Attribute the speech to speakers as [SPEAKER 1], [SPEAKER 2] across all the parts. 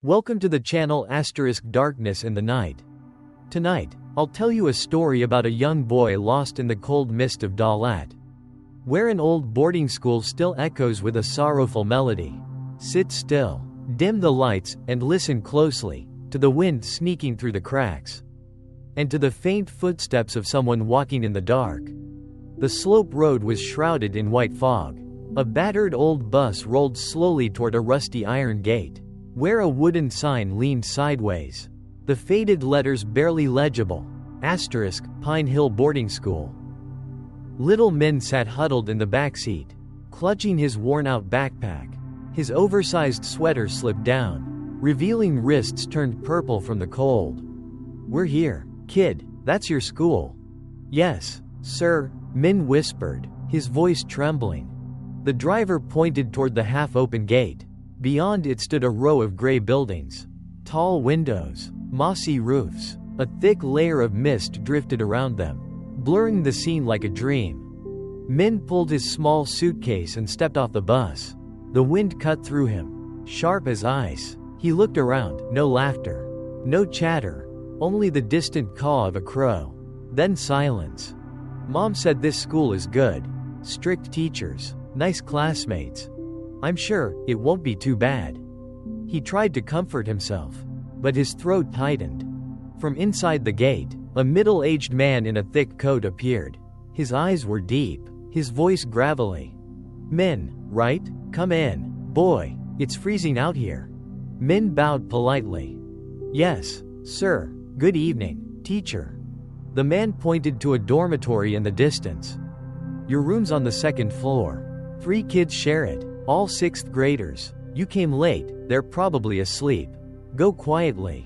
[SPEAKER 1] Welcome to the channel Darkness in the Night. Tonight, I'll tell you a story about a young boy lost in the cold mist of Dalat, where an old boarding school still echoes with a sorrowful melody. Sit still, dim the lights, and listen closely to the wind sneaking through the cracks, and to the faint footsteps of someone walking in the dark. The slope road was shrouded in white fog. A battered old bus rolled slowly toward a rusty iron gate, where a wooden sign leaned sideways. The faded letters barely legible. Pine Hill Boarding School. Little Min sat huddled in the back seat, clutching his worn-out backpack. His oversized sweater slipped down, revealing wrists turned purple from the cold. "We're here, kid. That's your school." "Yes, sir," Min whispered, his voice trembling. The driver pointed toward the half-open gate. Beyond it stood a row of gray buildings. Tall windows, mossy roofs. A thick layer of mist drifted around them, blurring the scene like a dream. Min pulled his small suitcase and stepped off the bus. The wind cut through him, sharp as ice. He looked around. No laughter, no chatter, only the distant caw of a crow. Then silence. "Mom said this school is good. Strict teachers, nice classmates. I'm sure it won't be too bad." He tried to comfort himself, but his throat tightened. From inside the gate, a middle-aged man in a thick coat appeared. His eyes were deep, his voice gravelly. "Min, right? Come in. Boy, it's freezing out here." Min bowed politely. "Yes, sir. Good evening, teacher." The man pointed to a dormitory in the distance. "Your room's on the second floor. 3 kids share it, all 6th graders. You came late, they're probably asleep. Go quietly."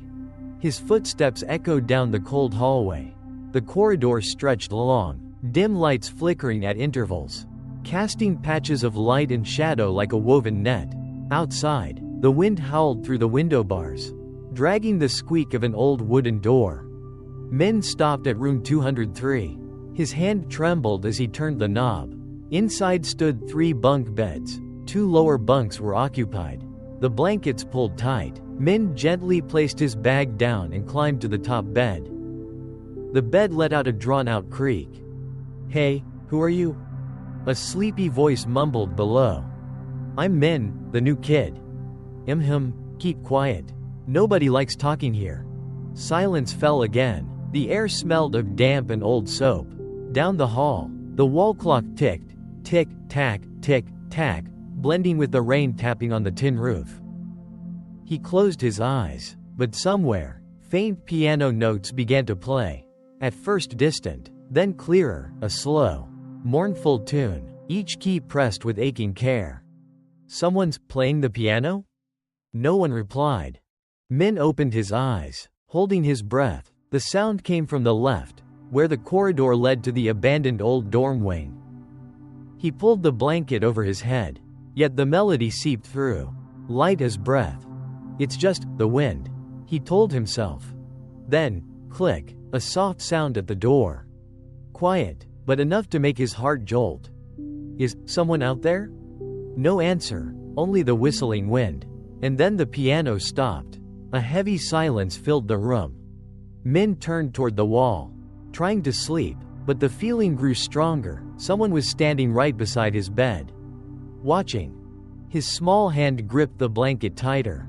[SPEAKER 1] His footsteps echoed down the cold hallway. The corridor stretched long, dim lights flickering at intervals, casting patches of light and shadow like a woven net. Outside, the wind howled through the window bars, dragging the squeak of an old wooden door. Min stopped at room 203. His hand trembled as he turned the knob. Inside stood 3 bunk beds. 2 lower bunks were occupied, the blankets pulled tight. Min gently placed his bag down and climbed to the top bed. The bed let out a drawn-out creak. "Hey, who are you?" A sleepy voice mumbled below. "I'm Min, the new kid." Keep quiet. Nobody likes talking here." Silence fell again. The air smelled of damp and old soap. Down the hall, the wall clock ticked, tick-tack, tick-tack, blending with the rain tapping on the tin roof. He closed his eyes, but somewhere, faint piano notes began to play. At first distant, then clearer, a slow, mournful tune, each key pressed with aching care. "Someone's playing the piano?" No one replied. Min opened his eyes, holding his breath. The sound came from the left, where the corridor led to the abandoned old dorm wing. He pulled the blanket over his head, yet the melody seeped through, light as breath. "It's just the wind," he told himself. Then, click, a soft sound at the door. Quiet, but enough to make his heart jolt. "Is someone out there?" No answer, only the whistling wind. And then the piano stopped. A heavy silence filled the room. Min turned toward the wall, trying to sleep, but the feeling grew stronger. Someone was standing right beside his bed, watching. His small hand gripped the blanket tighter.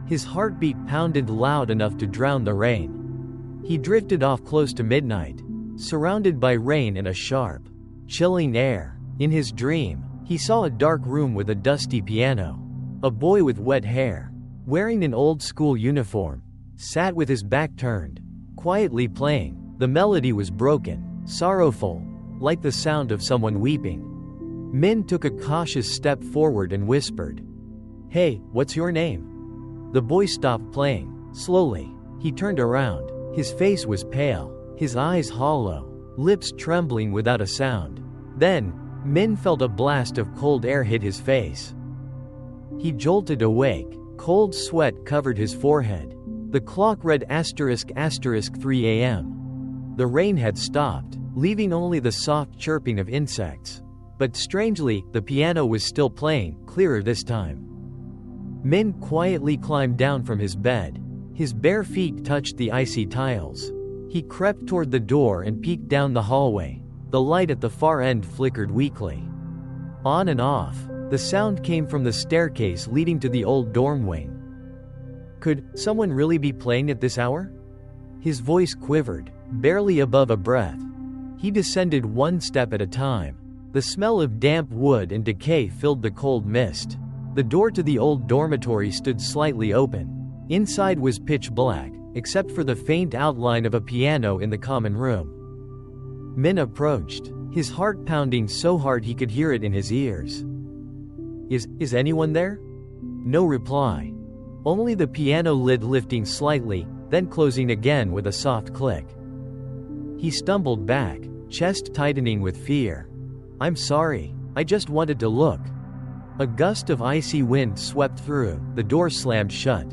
[SPEAKER 1] His heartbeat pounded loud enough to drown the rain. He drifted off close to midnight, surrounded by rain and a sharp, chilling air. In his dream, he saw a dark room with a dusty piano. A boy with wet hair, wearing an old school uniform, sat with his back turned, quietly playing. The melody was broken, sorrowful, like the sound of someone weeping. Min took a cautious step forward and whispered, "Hey, what's your name?" The boy stopped playing. Slowly, he turned around. His face was pale, his eyes hollow, lips trembling without a sound. Then, Min felt a blast of cold air hit his face. He jolted awake. Cold sweat covered his forehead. The clock read **3 a.m. The rain had stopped, leaving only the soft chirping of insects. But strangely, the piano was still playing, clearer this time. Min quietly climbed down from his bed. His bare feet touched the icy tiles. He crept toward the door and peeked down the hallway. The light at the far end flickered weakly. On and off. The sound came from the staircase leading to the old dorm wing. Could someone really be playing at this hour? His voice quivered, barely above a breath. He descended one step at a time. The smell of damp wood and decay filled the cold mist. The door to the old dormitory stood slightly open. Inside was pitch black, except for the faint outline of a piano in the common room. Min approached, his heart pounding so hard he could hear it in his ears. Is anyone there? No reply. Only the piano lid lifting slightly, then closing again with a soft click. He stumbled back, chest tightening with fear. I'm sorry, I just wanted to look. A gust of icy wind swept through, the door slammed shut.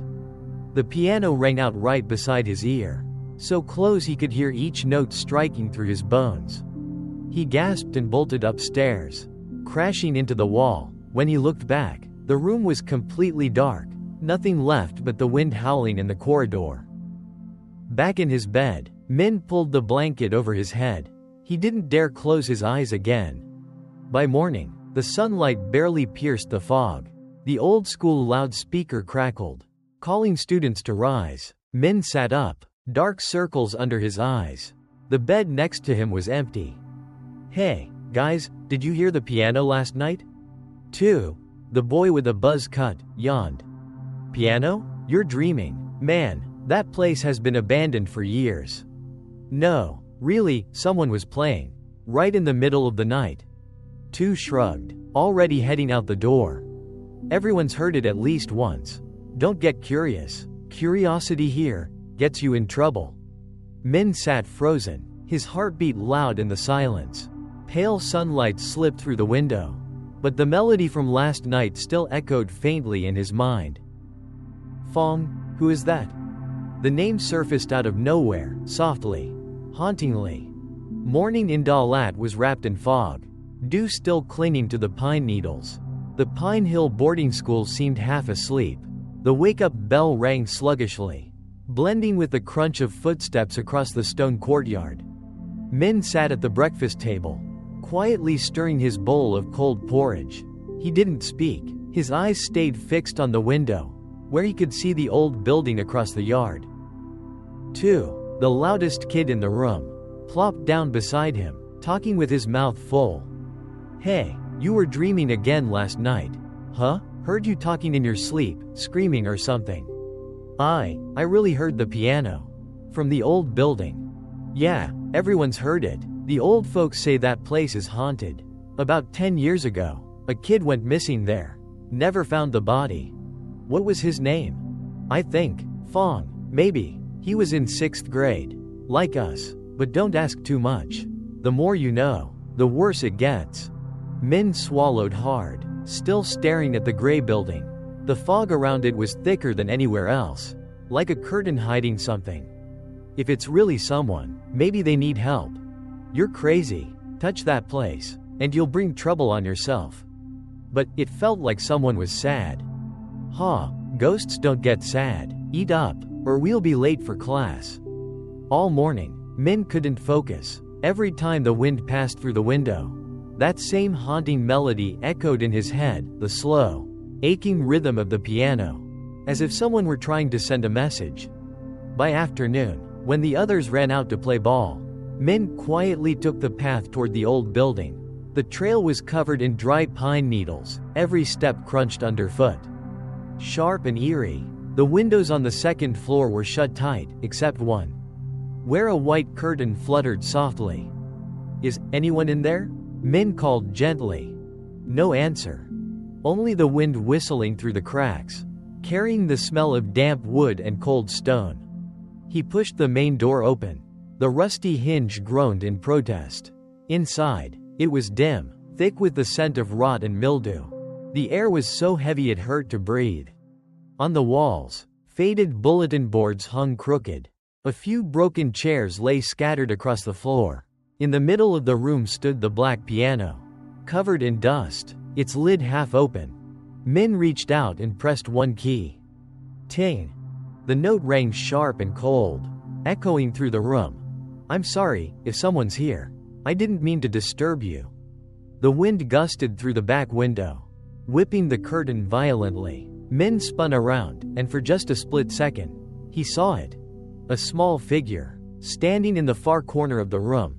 [SPEAKER 1] The piano rang out right beside his ear, so close he could hear each note striking through his bones. He gasped and bolted upstairs, crashing into the wall. When he looked back, the room was completely dark, nothing left but the wind howling in the corridor. Back in his bed, Min pulled the blanket over his head. He didn't dare close his eyes again. By morning, the sunlight barely pierced the fog. The old-school loudspeaker crackled, calling students to rise. Min sat up, dark circles under his eyes. The bed next to him was empty. Hey, guys, did you hear the piano last night? 2. The boy with a buzz cut yawned. Piano? You're dreaming. Man, that place has been abandoned for years. No, really, someone was playing. Right in the middle of the night. 2 shrugged, already heading out the door. Everyone's heard it at least once. Don't get curious. Curiosity here gets you in trouble. Min sat frozen, his heartbeat loud in the silence. Pale sunlight slipped through the window, but the melody from last night still echoed faintly in his mind. Fong, who is that? The name surfaced out of nowhere, softly, hauntingly. Morning in Dalat was wrapped in fog, dew still clinging to the pine needles. The Pine Hill boarding school seemed half asleep. The wake-up bell rang sluggishly, blending with the crunch of footsteps across the stone courtyard. Min sat at the breakfast table, quietly stirring his bowl of cold porridge. He didn't speak. His eyes stayed fixed on the window, where he could see the old building across the yard. 2. The loudest kid in the room plopped down beside him, talking with his mouth full. Hey, you were dreaming again last night. Huh? Heard you talking in your sleep, screaming or something. I really heard the piano. From the old building. Yeah, everyone's heard it. The old folks say that place is haunted. About 10 years ago, a kid went missing there. Never found the body. What was his name? I think Fong, maybe. He was in 6th grade. Like us. But don't ask too much. The more you know, the worse it gets. Min swallowed hard, still staring at the gray building. The fog around it was thicker than anywhere else, like a curtain hiding something. If it's really someone, maybe they need help. You're crazy. Touch that place, and you'll bring trouble on yourself. But it felt like someone was sad. Ghosts don't get sad. Eat up, or we'll be late for class. All morning, Min couldn't focus. Every time the wind passed through the window, that same haunting melody echoed in his head, the slow, aching rhythm of the piano, as if someone were trying to send a message. By afternoon, when the others ran out to play ball, Min quietly took the path toward the old building. The trail was covered in dry pine needles, every step crunched underfoot. Sharp and eerie, the windows on the 2nd floor were shut tight, except one, where a white curtain fluttered softly. Is anyone in there? Min called gently. No answer. Only the wind whistling through the cracks, carrying the smell of damp wood and cold stone. He pushed the main door open. The rusty hinge groaned in protest. Inside, it was dim, thick with the scent of rot and mildew. The air was so heavy it hurt to breathe. On the walls, faded bulletin boards hung crooked. A few broken chairs lay scattered across the floor. In the middle of the room stood the black piano, covered in dust, its lid half open. Min reached out and pressed one key. Ting. The note rang sharp and cold, echoing through the room. I'm sorry, if someone's here. I didn't mean to disturb you. The wind gusted through the back window, whipping the curtain violently. Min spun around, and for just a split second, he saw it. A small figure, standing in the far corner of the room.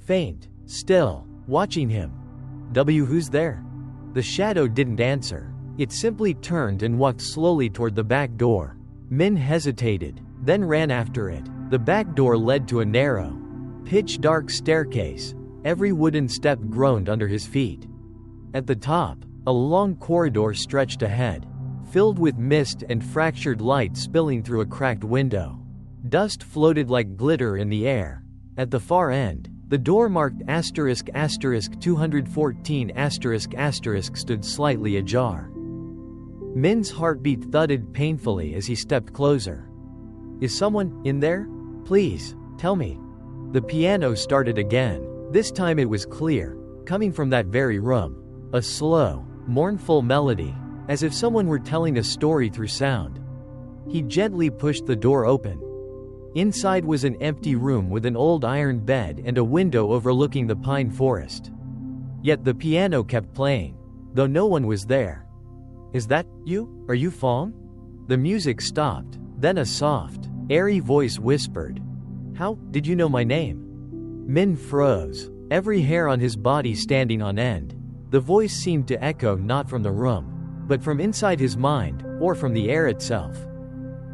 [SPEAKER 1] Faint, still, watching him. Who's there? The shadow didn't answer. It simply turned and walked slowly toward the back door. Min hesitated, then ran after it. The back door led to a narrow, pitch-dark staircase. Every wooden step groaned under his feet. At the top, a long corridor stretched ahead, filled with mist and fractured light spilling through a cracked window. Dust floated like glitter in the air. At the far end, the door marked ***214*** stood slightly ajar. Min's heartbeat thudded painfully as he stepped closer. Is someone in there? Please, tell me. The piano started again. This time it was clear, coming from that very room. A slow, mournful melody, as if someone were telling a story through sound. He gently pushed the door open. Inside was an empty room with an old iron bed and a window overlooking the pine forest. Yet the piano kept playing, though no one was there. Is that you? Are you Fong? The music stopped. Then a soft, airy voice whispered. How did you know my name? Min froze, every hair on his body standing on end. The voice seemed to echo not from the room, but from inside his mind, or from the air itself.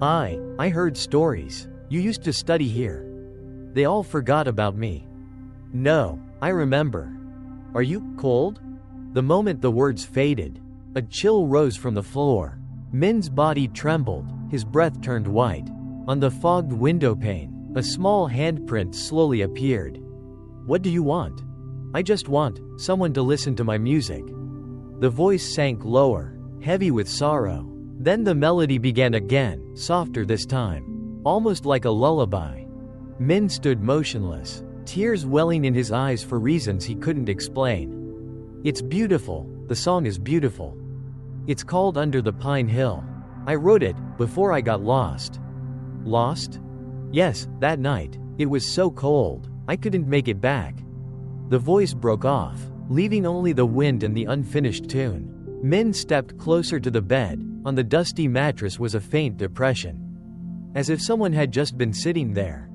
[SPEAKER 1] I heard stories. You used to study here. They all forgot about me. No, I remember. Are you cold? The moment the words faded, a chill rose from the floor. Min's body trembled, his breath turned white. On the fogged windowpane, a small handprint slowly appeared. What do you want? I just want someone to listen to my music. The voice sank lower, heavy with sorrow. Then the melody began again, softer this time, almost like a lullaby. Min stood motionless, tears welling in his eyes for reasons he couldn't explain. It's beautiful, the song is beautiful. It's called Under the Pine Hill. I wrote it before I got lost. Lost? Yes, that night. It was so cold, I couldn't make it back. The voice broke off, leaving only the wind and the unfinished tune. Min stepped closer to the bed. On the dusty mattress was a faint depression, as if someone had just been sitting there.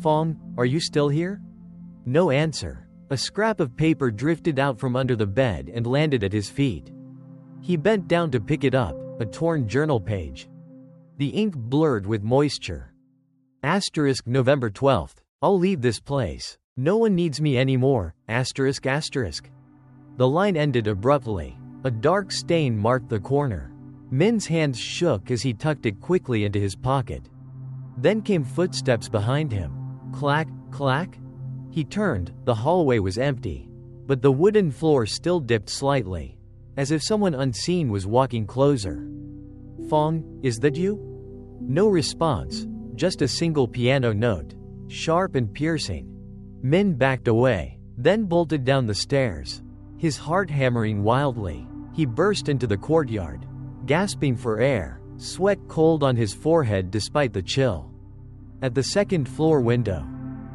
[SPEAKER 1] Fong, are you still here? No answer. A scrap of paper drifted out from under the bed and landed at his feet. He bent down to pick it up, a torn journal page. The ink blurred with moisture. November 12th. I'll leave this place. No one needs me anymore. The line ended abruptly. A dark stain marked the corner. Min's hands shook as he tucked it quickly into his pocket. Then came footsteps behind him. Clack, clack. He turned. The hallway was empty, but the wooden floor still dipped slightly, as if someone unseen was walking closer. Fong, is that you? No response, just a single piano note, sharp and piercing. Min backed away, then bolted down the stairs, his heart hammering wildly. He burst into the courtyard, gasping for air, sweat cold on his forehead despite the chill. At the second-floor window,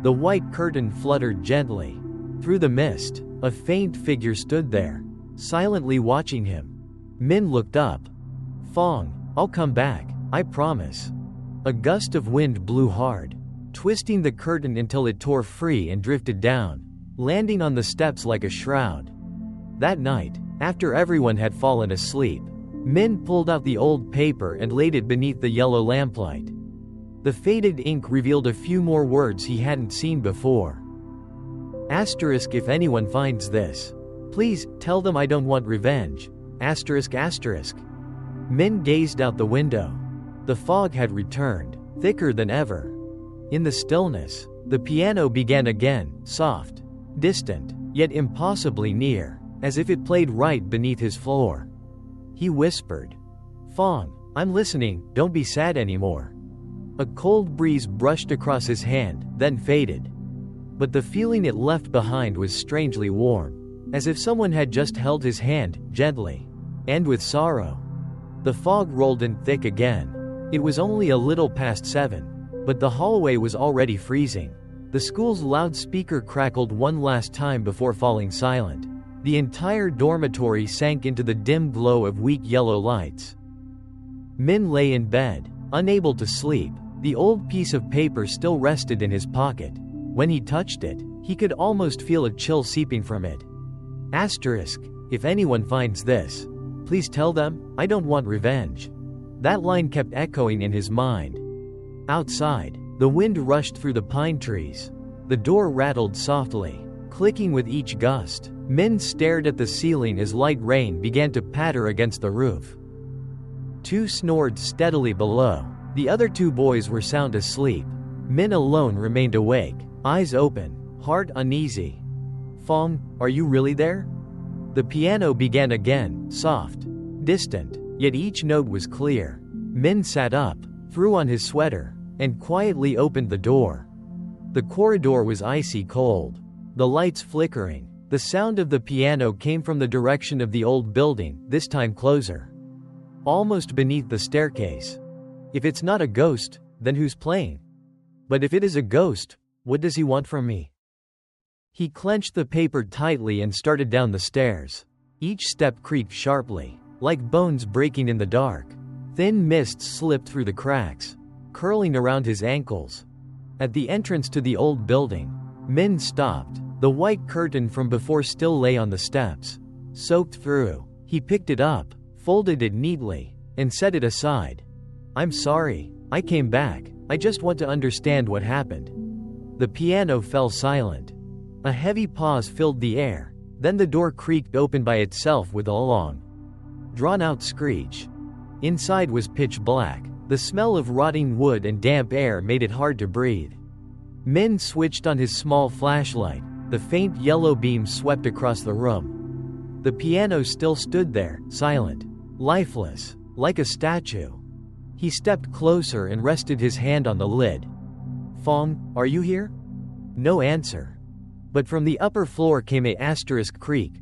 [SPEAKER 1] the white curtain fluttered gently. Through the mist, a faint figure stood there, silently watching him. Min looked up. Fong, I'll come back, I promise. A gust of wind blew hard, twisting the curtain until it tore free and drifted down, landing on the steps like a shroud. That night, after everyone had fallen asleep, Min pulled out the old paper and laid it beneath the yellow lamplight. The faded ink revealed a few more words he hadn't seen before. If anyone finds this, please tell them I don't want revenge. Min gazed out the window. The fog had returned, thicker than ever. In the stillness, the piano began again, soft, distant, yet impossibly near, as if it played right beneath his floor. He whispered, Fong, I'm listening, don't be sad anymore. A cold breeze brushed across his hand, then faded. But the feeling it left behind was strangely warm, as if someone had just held his hand, gently. and with sorrow. The fog rolled in thick again. It was only a little past 7, but the hallway was already freezing. The school's loudspeaker crackled one last time before falling silent. The entire dormitory sank into the dim glow of weak yellow lights. Min lay in bed, unable to sleep. The old piece of paper still rested in his pocket. When he touched it, he could almost feel a chill seeping from it. Asterisk, if anyone finds this, please tell them, I don't want revenge. That line kept echoing in his mind. Outside, the wind rushed through the pine trees. The door rattled softly, clicking with each gust. Min stared at the ceiling as light rain began to patter against the roof. 2 snored steadily below. The other 2 boys were sound asleep. Min alone remained awake, eyes open, heart uneasy. Fong, are you really there? The piano began again, soft, distant, yet each note was clear. Min sat up, threw on his sweater, and quietly opened the door. The corridor was icy cold, the lights flickering. The sound of the piano came from the direction of the old building, this time closer. Almost beneath the staircase. If it's not a ghost, then who's playing? But if it is a ghost, what does he want from me? He clenched the paper tightly and started down the stairs. Each step creaked sharply, like bones breaking in the dark. Thin mists slipped through the cracks, curling around his ankles. At the entrance to the old building, Min stopped. The white curtain from before still lay on the steps, soaked through. He picked it up, folded it neatly, and set it aside. I'm sorry, I came back. I just want to understand what happened. The piano fell silent. A heavy pause filled the air, then the door creaked open by itself with a long, drawn-out screech. Inside was pitch black. The smell of rotting wood and damp air made it hard to breathe. Min switched on his small flashlight. The faint yellow beam swept across the room. The piano still stood there, silent, lifeless, like a statue. He stepped closer and rested his hand on the lid. Fong, are you here? No answer. But from the upper floor came a asterisk creak,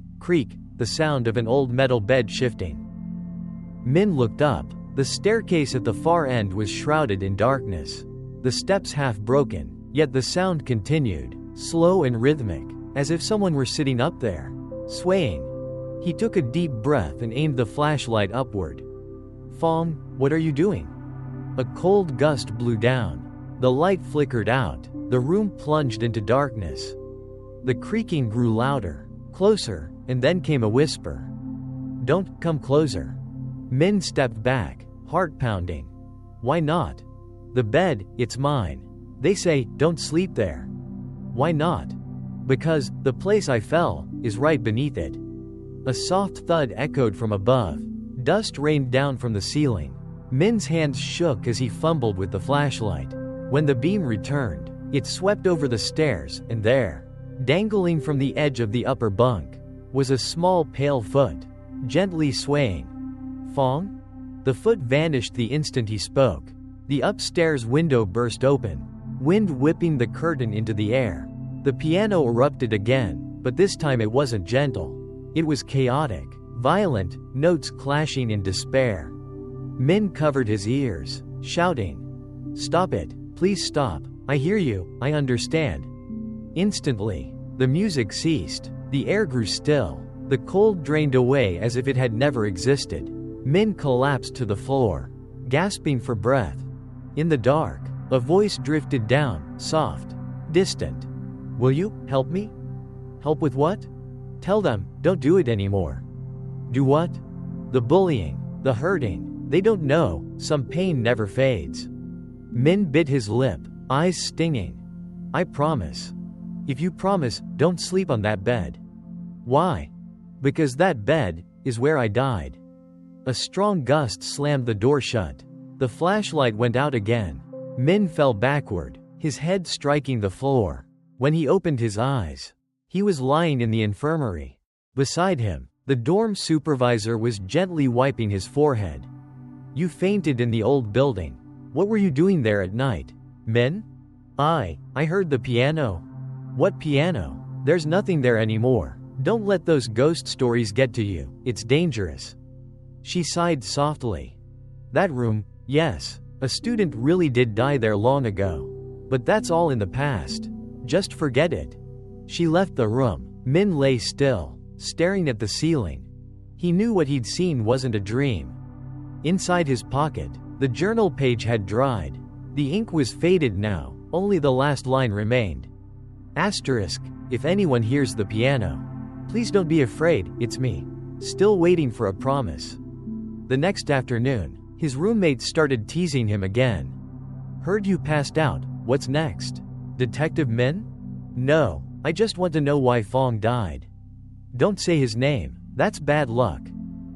[SPEAKER 1] the sound of an old metal bed shifting. Min looked up. The staircase at the far end was shrouded in darkness. The steps half broken, yet the sound continued, slow and rhythmic, as if someone were sitting up there, swaying. He took a deep breath and aimed the flashlight upward. Fong, what are you doing? A cold gust blew down. The light flickered out. The room plunged into darkness. The creaking grew louder, closer, and then came a whisper. Don't come closer. Min stepped back, heart pounding. Why not? The bed, it's mine. They say, don't sleep there. Why not? Because, the place I fell, is right beneath it. A soft thud echoed from above. Dust rained down from the ceiling. Min's hands shook as he fumbled with the flashlight. When the beam returned, it swept over the stairs, and there, dangling from the edge of the upper bunk, was a small pale foot, gently swaying. Fong? The foot vanished the instant he spoke. The upstairs window burst open, wind whipping the curtain into the air. The piano erupted again, but this time it wasn't gentle. It was chaotic, violent, notes clashing in despair. Min covered his ears, shouting, Stop it, please stop, I hear you, I understand. Instantly, the music ceased, the air grew still, the cold drained away as if it had never existed. Min collapsed to the floor, gasping for breath. In the dark, a voice drifted down, soft, distant. Will you help me? Help with what? Tell them, don't do it anymore. Do what? The bullying, the hurting, they don't know, some pain never fades. Min bit his lip, eyes stinging. I promise. If you promise, don't sleep on that bed. Why? Because that bed is where I died. A strong gust slammed the door shut. The flashlight went out again. Min fell backward, his head striking the floor. When he opened his eyes, he was lying in the infirmary. Beside him, the dorm supervisor was gently wiping his forehead. You fainted in the old building. What were you doing there at night? Min? I heard the piano. What piano? There's nothing there anymore. Don't let those ghost stories get to you, it's dangerous. She sighed softly. That room, yes. A student really did die there long ago. But that's all in the past. Just forget it. She left the room. Min lay still, staring at the ceiling. He knew what he'd seen wasn't a dream. Inside his pocket, the journal page had dried. The ink was faded now, only the last line remained. Asterisk, if anyone hears the piano, please don't be afraid, it's me. Still waiting for a promise. The next afternoon, his roommates started teasing him again. Heard you passed out, what's next? Detective Min? No, I just want to know why Fong died. Don't say his name, that's bad luck.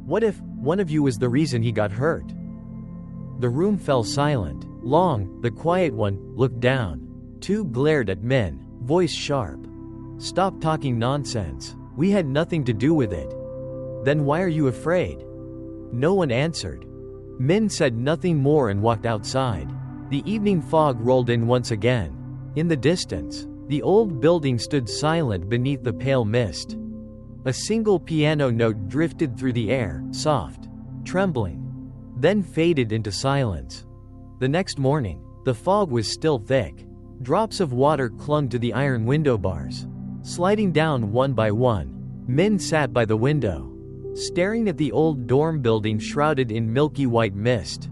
[SPEAKER 1] What if one of you was the reason he got hurt? The room fell silent. Long, the quiet one, looked down. Two glared at Min, voice sharp. Stop talking nonsense. We had nothing to do with it. Then why are you afraid? No one answered. Min said nothing more and walked outside. The evening fog rolled in once again. In the distance, the old building stood silent beneath the pale mist. A single piano note drifted through the air, soft, trembling, then faded into silence. The next morning, the fog was still thick. Drops of water clung to the iron window bars. Sliding down one by one, Min sat by the window, staring at the old dorm building shrouded in milky white mist.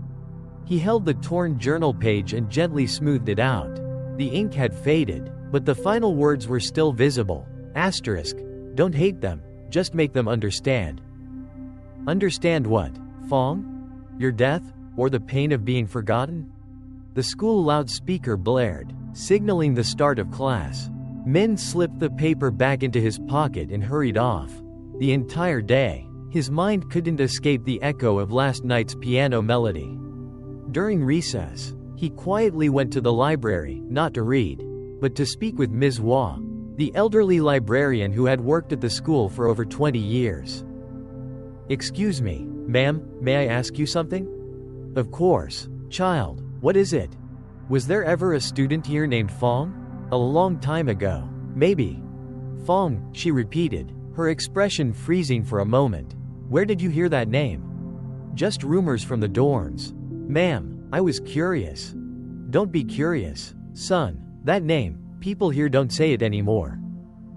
[SPEAKER 1] He held the torn journal page and gently smoothed it out. The ink had faded, but the final words were still visible. Asterisk, don't hate them, just make them understand. Understand what, Fong? Your death, or the pain of being forgotten? The school loudspeaker blared, signaling the start of class. Min slipped the paper back into his pocket and hurried off. The entire day, his mind couldn't escape the echo of last night's piano melody. During recess, he quietly went to the library, not to read, but to speak with Ms. Hua, the elderly librarian who had worked at the school for over 20 years. Excuse me, ma'am, may I ask you something? Of course, child, what is it? Was there ever a student here named Fong? A long time ago, maybe. Fong, she repeated, her expression freezing for a moment. Where did you hear that name? Just rumors from the dorms. Ma'am, I was curious. Don't be curious, son. That name, people here don't say it anymore.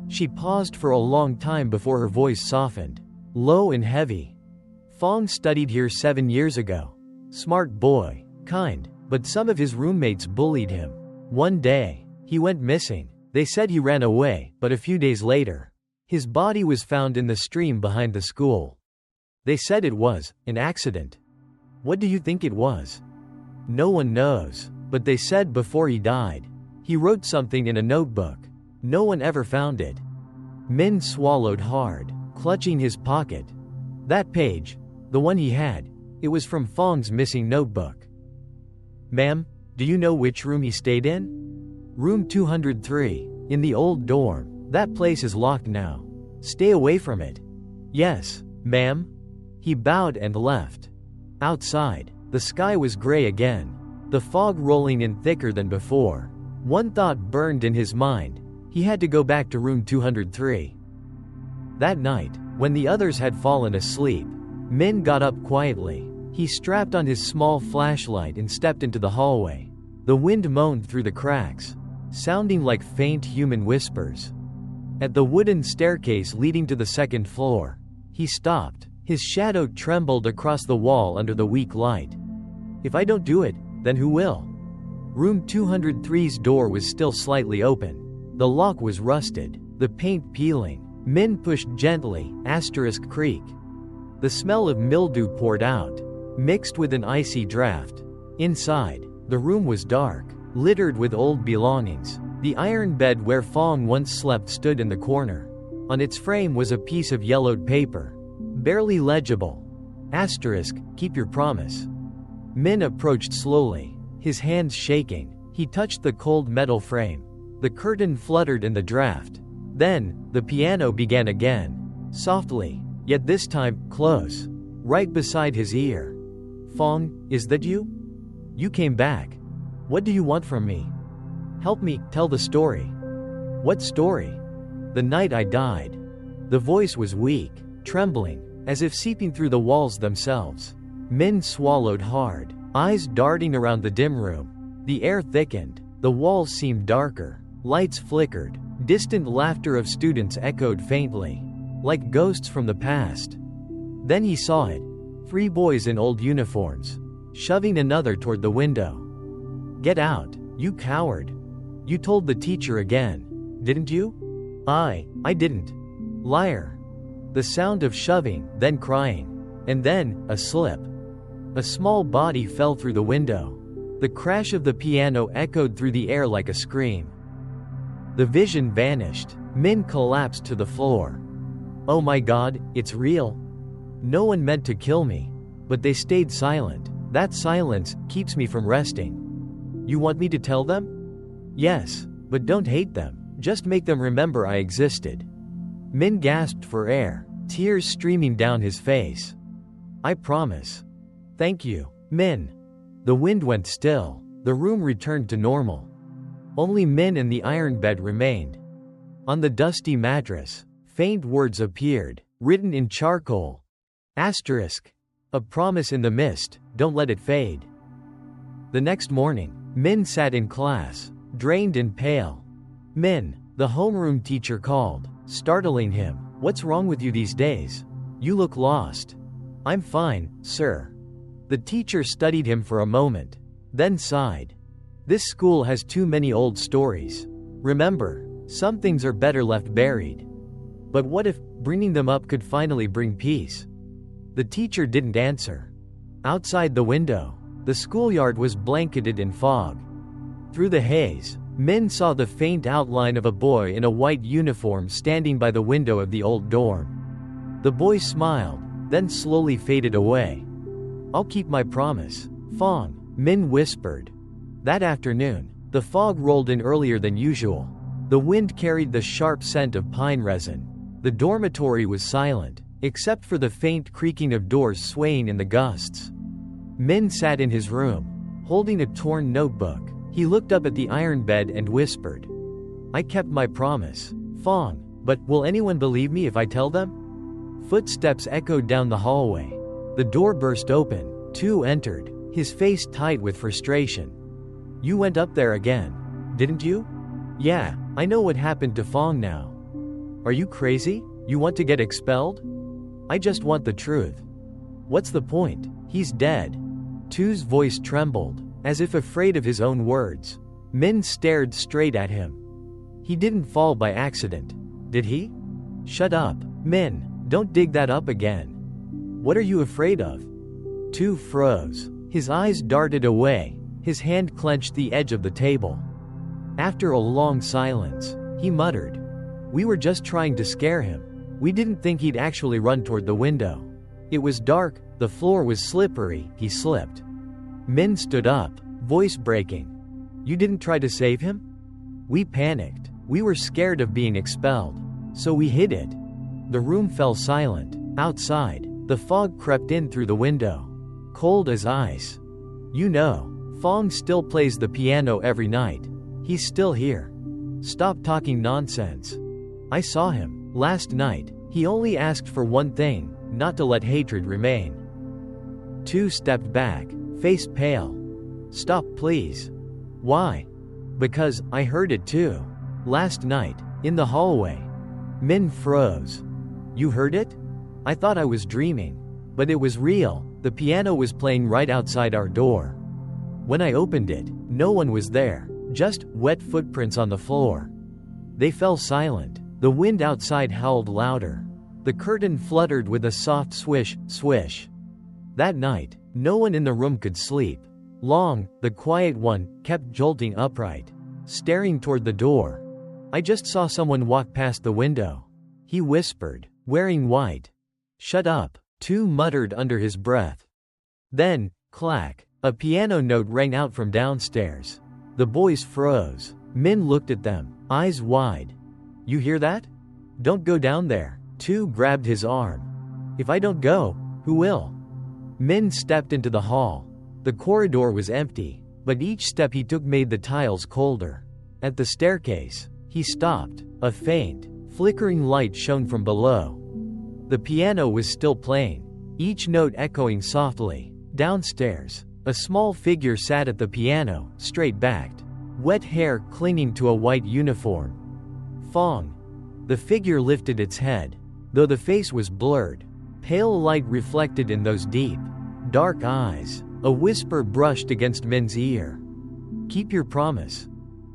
[SPEAKER 1] She paused for a long time before her voice softened, low and heavy. Fong studied here 7 years ago. Smart boy, kind, but some of his roommates bullied him. One day, he went missing. They said he ran away, but a few days later, his body was found in the stream behind the school. They said it was an accident. What do you think it was? No one knows, but they said before he died, he wrote something in a notebook. No one ever found it. Min swallowed hard, clutching his pocket. That page, the one he had, it was from Fong's missing notebook. Ma'am, do you know which room he stayed in? Room 203, in the old dorm. That place is locked now. Stay away from it. Yes, ma'am. He bowed and left. Outside, the sky was gray again, the fog rolling in thicker than before. One thought burned in his mind. He had to go back to room 203. That night, when the others had fallen asleep, Min got up quietly. He strapped on his small flashlight and stepped into the hallway. The wind moaned through the cracks, sounding like faint human whispers. At the wooden staircase leading to the second floor, he stopped. His shadow trembled across the wall under the weak light. If I don't do it, then who will? Room 203's door was still slightly open. The lock was rusted, the paint peeling. Min pushed gently, asterisk creak. The smell of mildew poured out, mixed with an icy draft. Inside, the room was dark, littered with old belongings. The iron bed where Fong once slept stood in the corner. On its frame was a piece of yellowed paper, barely legible. Asterisk, keep your promise. Min approached slowly, his hands shaking. He touched the cold metal frame. The curtain fluttered in the draft. Then, the piano began again, softly, yet this time, close, right beside his ear. Fong, is that you? You came back. What do you want from me? Help me, tell the story. What story? The night I died. The voice was weak, trembling. as if seeping through the walls themselves. Min swallowed hard, eyes darting around the dim room. The air thickened, the walls seemed darker, lights flickered, distant laughter of students echoed faintly, like ghosts from the past. Then he saw it. 3 boys in old uniforms, shoving another toward the window. "Get out, you coward. You told the teacher again, didn't you?" I didn't. Liar." The sound of shoving, then crying. And then, a slip. A small body fell through the window. The crash of the piano echoed through the air like a scream. The vision vanished. Min collapsed to the floor. "Oh my God, it's real. No one meant to kill me. But they stayed silent. That silence keeps me from resting." "You want me to tell them?" "Yes, but don't hate them. Just make them remember I existed." Min gasped for air, tears streaming down his face. "I promise." "Thank you, Min." The wind went still. The room returned to normal. Only Min and the iron bed remained. On the dusty mattress, faint words appeared, written in charcoal. Asterisk. A promise in the mist, don't let it fade. The next morning, Min sat in class, drained and pale. "Min," the homeroom teacher called, startling him. "What's wrong with you these days? You look lost." "I'm fine, sir." The teacher studied him for a moment, then sighed. "This school has too many old stories. Remember, some things are better left buried. But what if bringing them up could finally bring peace?" The teacher didn't answer. Outside the window, the schoolyard was blanketed in fog. Through the haze, Min saw the faint outline of a boy in a white uniform standing by the window of the old dorm. The boy smiled, then slowly faded away. "I'll keep my promise, Fong," Min whispered. That afternoon, the fog rolled in earlier than usual. The wind carried the sharp scent of pine resin. The dormitory was silent, except for the faint creaking of doors swaying in the gusts. Min sat in his room, holding a torn notebook. He looked up at the iron bed and whispered, "I kept my promise, Fong, but will anyone believe me if I tell them?" Footsteps echoed down the hallway. The door burst open. 2 entered, his face tight with frustration. "You went up there again, didn't you?" "Yeah, I know what happened to Fong now." "Are you crazy? You want to get expelled?" "I just want the truth." "What's the point? He's dead." Tu's voice trembled, as if afraid of his own words. Min stared straight at him. "He didn't fall by accident, did he?" "Shut up, Min, don't dig that up again." "What are you afraid of?" Tu froze. His eyes darted away, his hand clenched the edge of the table. After a long silence, he muttered, "We were just trying to scare him. We didn't think he'd actually run toward the window. It was dark, the floor was slippery, he slipped." Min stood up, voice breaking. "You didn't try to save him?" "We panicked. We were scared of being expelled. So we hid it." The room fell silent. Outside, the fog crept in through the window, cold as ice. "You know, Fong still plays the piano every night. He's still here. Stop talking nonsense. I saw him last night. He only asked for one thing, not to let hatred remain." Tu stepped back, face pale. "Stop, please." "Why?" "Because I heard it too. Last night, in the hallway." Min froze. "You heard it?" "I thought I was dreaming. But it was real. The piano was playing right outside our door. When I opened it, no one was there, just wet footprints on the floor." They fell silent. The wind outside howled louder. The curtain fluttered with a soft swish, swish. That night, no one in the room could sleep. Long, the quiet one, kept jolting upright, staring toward the door. "I just saw someone walk past the window," he whispered, wearing white. "Shut up," Tu muttered under his breath. Then, clack, a piano note rang out from downstairs. The boys froze. Min looked at them, eyes wide. "You hear that? Don't go down there." Tu grabbed his arm. "If I don't go, who will?" Min stepped into the hall. The corridor was empty, but each step he took made the tiles colder. At the staircase, he stopped. A faint, flickering light shone from below. The piano was still playing, each note echoing softly. Downstairs, a small figure sat at the piano, straight-backed, wet hair clinging to a white uniform. Fong. The figure lifted its head, though the face was blurred. Pale light reflected in those deep, dark eyes. A whisper brushed against Min's ear. "Keep your promise."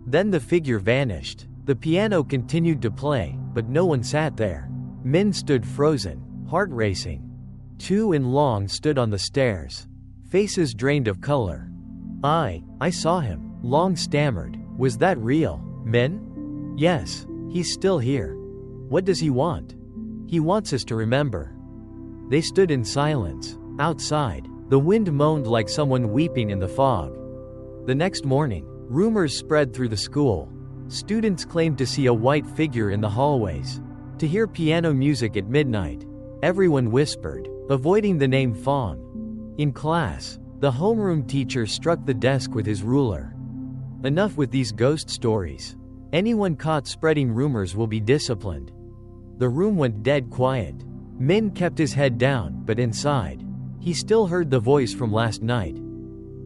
[SPEAKER 1] Then the figure vanished. The piano continued to play, but no one sat there. Min stood frozen, heart racing. Tu and Long stood on the stairs, faces drained of color. I saw him," Long stammered. "Was that real, Min?" "Yes, he's still here." "What does he want?" "He wants us to remember." They stood in silence. Outside, the wind moaned like someone weeping in the fog. The next morning, rumors spread through the school. Students claimed to see a white figure in the hallways, to hear piano music at midnight. Everyone whispered, avoiding the name Fong. In class, the homeroom teacher struck the desk with his ruler. "Enough with these ghost stories. Anyone caught spreading rumors will be disciplined." The room went dead quiet. Min kept his head down, but inside, he still heard the voice from last night.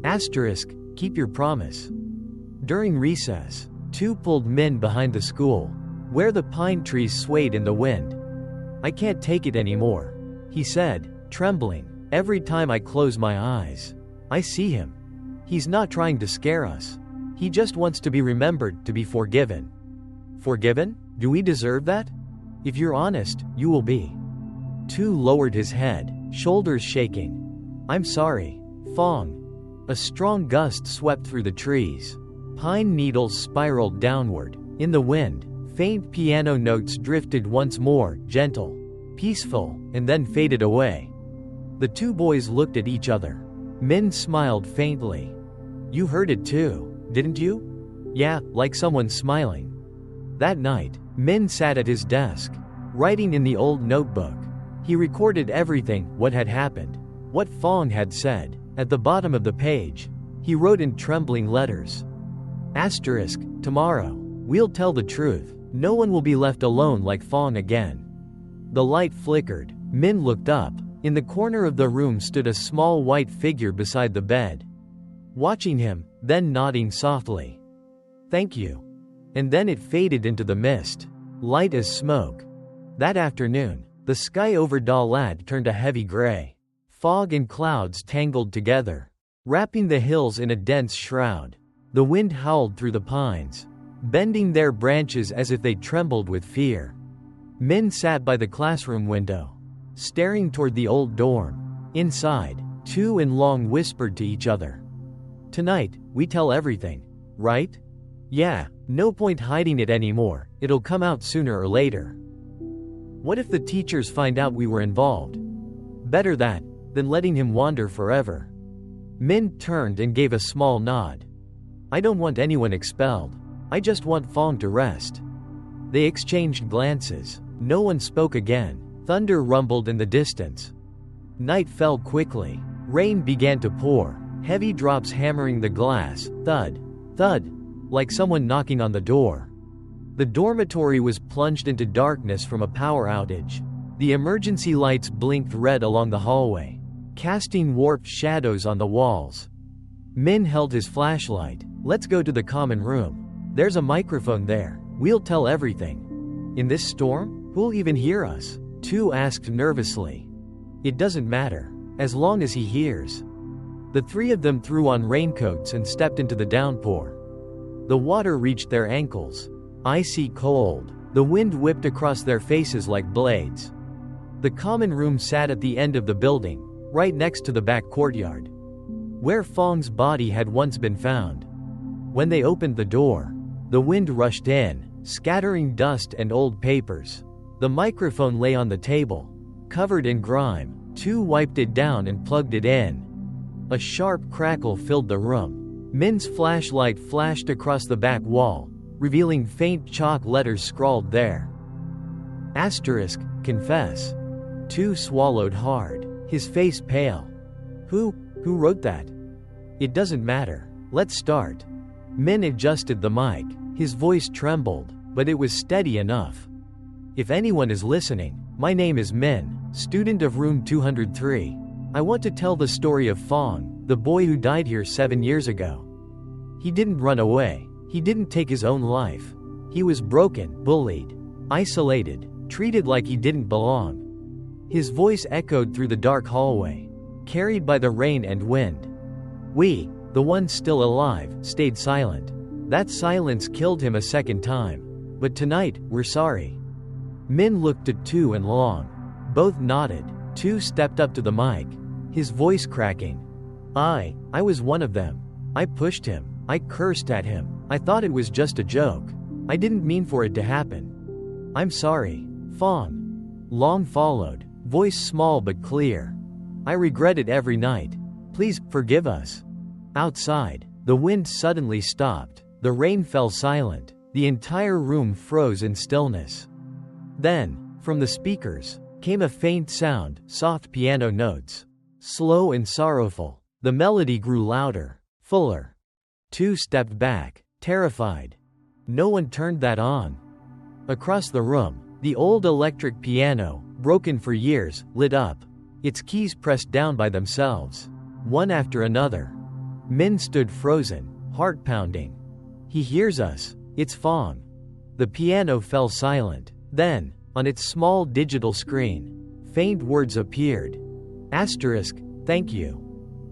[SPEAKER 1] Asterisk, keep your promise. During recess, Tu pulled Min behind the school, where the pine trees swayed in the wind. "I can't take it anymore," he said, trembling. "Every time I close my eyes, I see him. He's not trying to scare us. He just wants to be remembered, to be forgiven." "Forgiven? Do we deserve that? If you're honest, you will be." Tu lowered his head, shoulders shaking. "I'm sorry, Fong." A strong gust swept through the trees. Pine needles spiraled downward. In the wind, faint piano notes drifted once more, gentle, peaceful, and then faded away. The two boys looked at each other. Min smiled faintly. "You heard it too, didn't you?" "Yeah, like someone smiling." That night, Min sat at his desk, writing in the old notebook. He recorded everything, what had happened, what Fong had said. At the bottom of the page, he wrote in trembling letters, Asterisk, tomorrow, we'll tell the truth. No one will be left alone like Fong again. The light flickered. Min looked up. In the corner of the room stood a small white figure beside the bed, watching him, then nodding softly. "Thank you." And then it faded into the mist, light as smoke. That afternoon, the sky over Dalat turned a heavy gray. Fog and clouds tangled together, wrapping the hills in a dense shroud. The wind howled through the pines, bending their branches as if they trembled with fear. Min sat by the classroom window, staring toward the old dorm. Inside, Tu and Long whispered to each other. "Tonight, we tell everything, right?" "Yeah, no point hiding it anymore, it'll come out sooner or later." "What if the teachers find out we were involved?" "Better that, than letting him wander forever." Min turned and gave a small nod. "I don't want anyone expelled. I just want Fong to rest." They exchanged glances. No one spoke again. Thunder rumbled in the distance. Night fell quickly. Rain began to pour, heavy drops hammering the glass, thud, thud, like someone knocking on the door. The dormitory was plunged into darkness from a power outage. The emergency lights blinked red along the hallway, casting warped shadows on the walls. Min held his flashlight. "Let's go to the common room. There's a microphone there. We'll tell everything." "In this storm? Who'll even hear us?" Tu asked nervously. "It doesn't matter, as long as he hears." The three of them threw on raincoats and stepped into the downpour. The water reached their ankles, icy cold. The wind whipped across their faces like blades. The common room sat at the end of the building, right next to the back courtyard, where Fong's body had once been found. When they opened the door, the wind rushed in, scattering dust and old papers. The microphone lay on the table, covered in grime. Tu wiped it down and plugged it in. A sharp crackle filled the room. Min's flashlight flashed across the back wall, revealing faint chalk letters scrawled there. Asterisk, confess. Tu swallowed hard, his face pale. Who wrote that?" "It doesn't matter. Let's start." Min adjusted the mic. His voice trembled, but it was steady enough. "If anyone is listening, My name is Min, student of room 203. I want to tell the story of Fong, the boy who died here 7 years ago. He didn't run away. He didn't take his own life. He was broken, bullied, isolated, treated like he didn't belong. His voice echoed through the dark hallway, carried by the rain and wind. We, the ones still alive, stayed silent. That silence killed him a second time. But tonight, we're sorry. Min looked at Tu and Long. Both nodded. Tu stepped up to the mic, his voice cracking. I was one of them. I pushed him. I cursed at him. I thought it was just a joke. I didn't mean for it to happen. I'm sorry. Fong. Long followed, voice small but clear. I regret it every night. Please, forgive us. Outside, the wind suddenly stopped. The rain fell silent. The entire room froze in stillness. Then, from the speakers, came a faint sound, soft piano notes. Slow and sorrowful. The melody grew louder, fuller. Tu stepped back, terrified. No one turned that on. Across the room, the old electric piano, broken for years, lit up. Its keys pressed down by themselves, one after another. Min stood frozen, heart pounding. He hears us. It's Fong. The piano fell silent. Then, on its small digital screen, faint words appeared. Asterisk, thank you.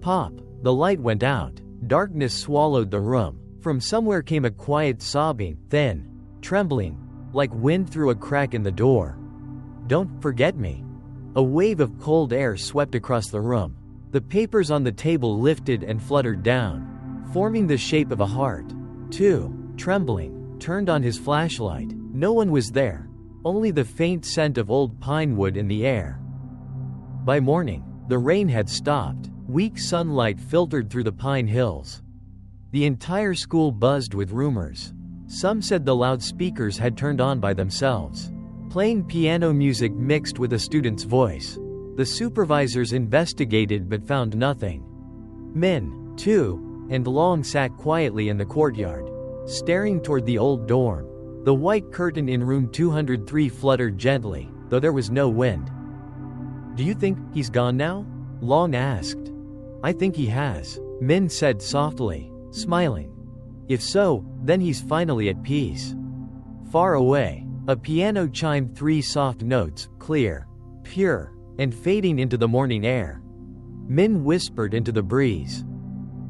[SPEAKER 1] Pop. The light went out. Darkness swallowed the room. From somewhere came a quiet sobbing, thin, trembling, like wind through a crack in the door. Don't forget me. A wave of cold air swept across the room. The papers on the table lifted and fluttered down, forming the shape of a heart. Tu, trembling, turned on his flashlight. No one was there. Only the faint scent of old pine wood in the air. By morning, the rain had stopped. Weak sunlight filtered through the pine hills. The entire school buzzed with rumors. Some said the loudspeakers had turned on by themselves, playing piano music mixed with a student's voice. The supervisors investigated but found nothing. Min, Tu, and Long sat quietly in the courtyard, staring toward the old dorm. The white curtain in room 203 fluttered gently, though there was no wind. Do you think he's gone now? Long asked. I think he has, Min said softly, smiling. If so, then he's finally at peace. Far away, a piano chimed 3 soft notes, clear, pure, and fading into the morning air. Min whispered into the breeze.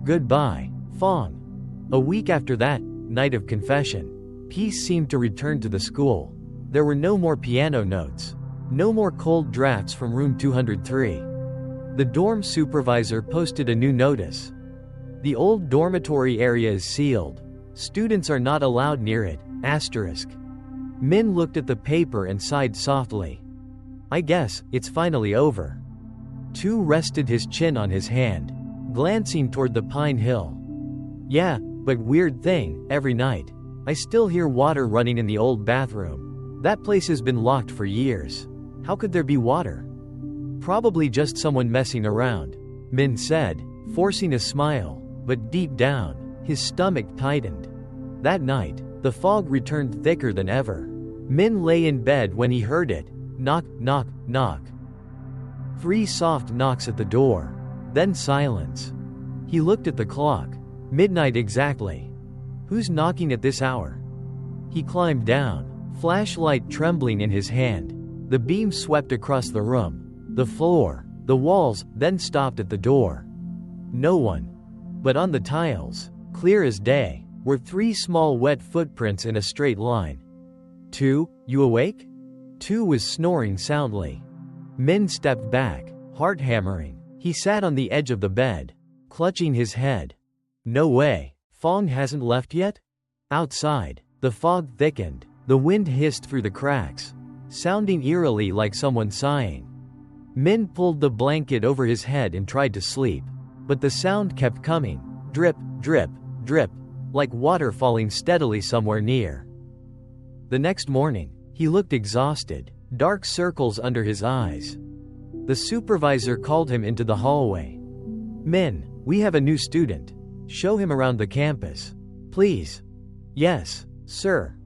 [SPEAKER 1] Goodbye, Fong. A week after that night of confession, peace seemed to return to the school. There were no more piano notes. No more cold drafts from room 203. The dorm supervisor posted a new notice. The old dormitory area is sealed. Students are not allowed near it. Asterisk. Min looked at the paper and sighed softly. I guess it's finally over. Tu rested his chin on his hand, glancing toward the pine hill. Yeah, but weird thing, every night, I still hear water running in the old bathroom. That place has been locked for years. How could there be water? Probably just someone messing around, Min said, forcing a smile, but deep down, his stomach tightened. That night, the fog returned thicker than ever. Min lay in bed when he heard it. Knock, knock, knock. 3 soft knocks at the door. Then silence. He looked at the clock. Midnight exactly. Who's knocking at this hour? He climbed down, flashlight trembling in his hand. The beam swept across the room, the floor, the walls, then stopped at the door. No one. But on the tiles, clear as day, were 3 small wet footprints in a straight line. Tu, you awake? Tu was snoring soundly. Min stepped back, heart hammering. He sat on the edge of the bed, clutching his head. No way, Fong hasn't left yet? Outside, the fog thickened. The wind hissed through the cracks, sounding eerily like someone sighing. Min pulled the blanket over his head and tried to sleep, but the sound kept coming. Drip, drip, drip, like water falling steadily somewhere near. The next morning, he looked exhausted, dark circles under his eyes. The supervisor called him into the hallway. Min, we have a new student. Show him around the campus. Please. Yes, sir.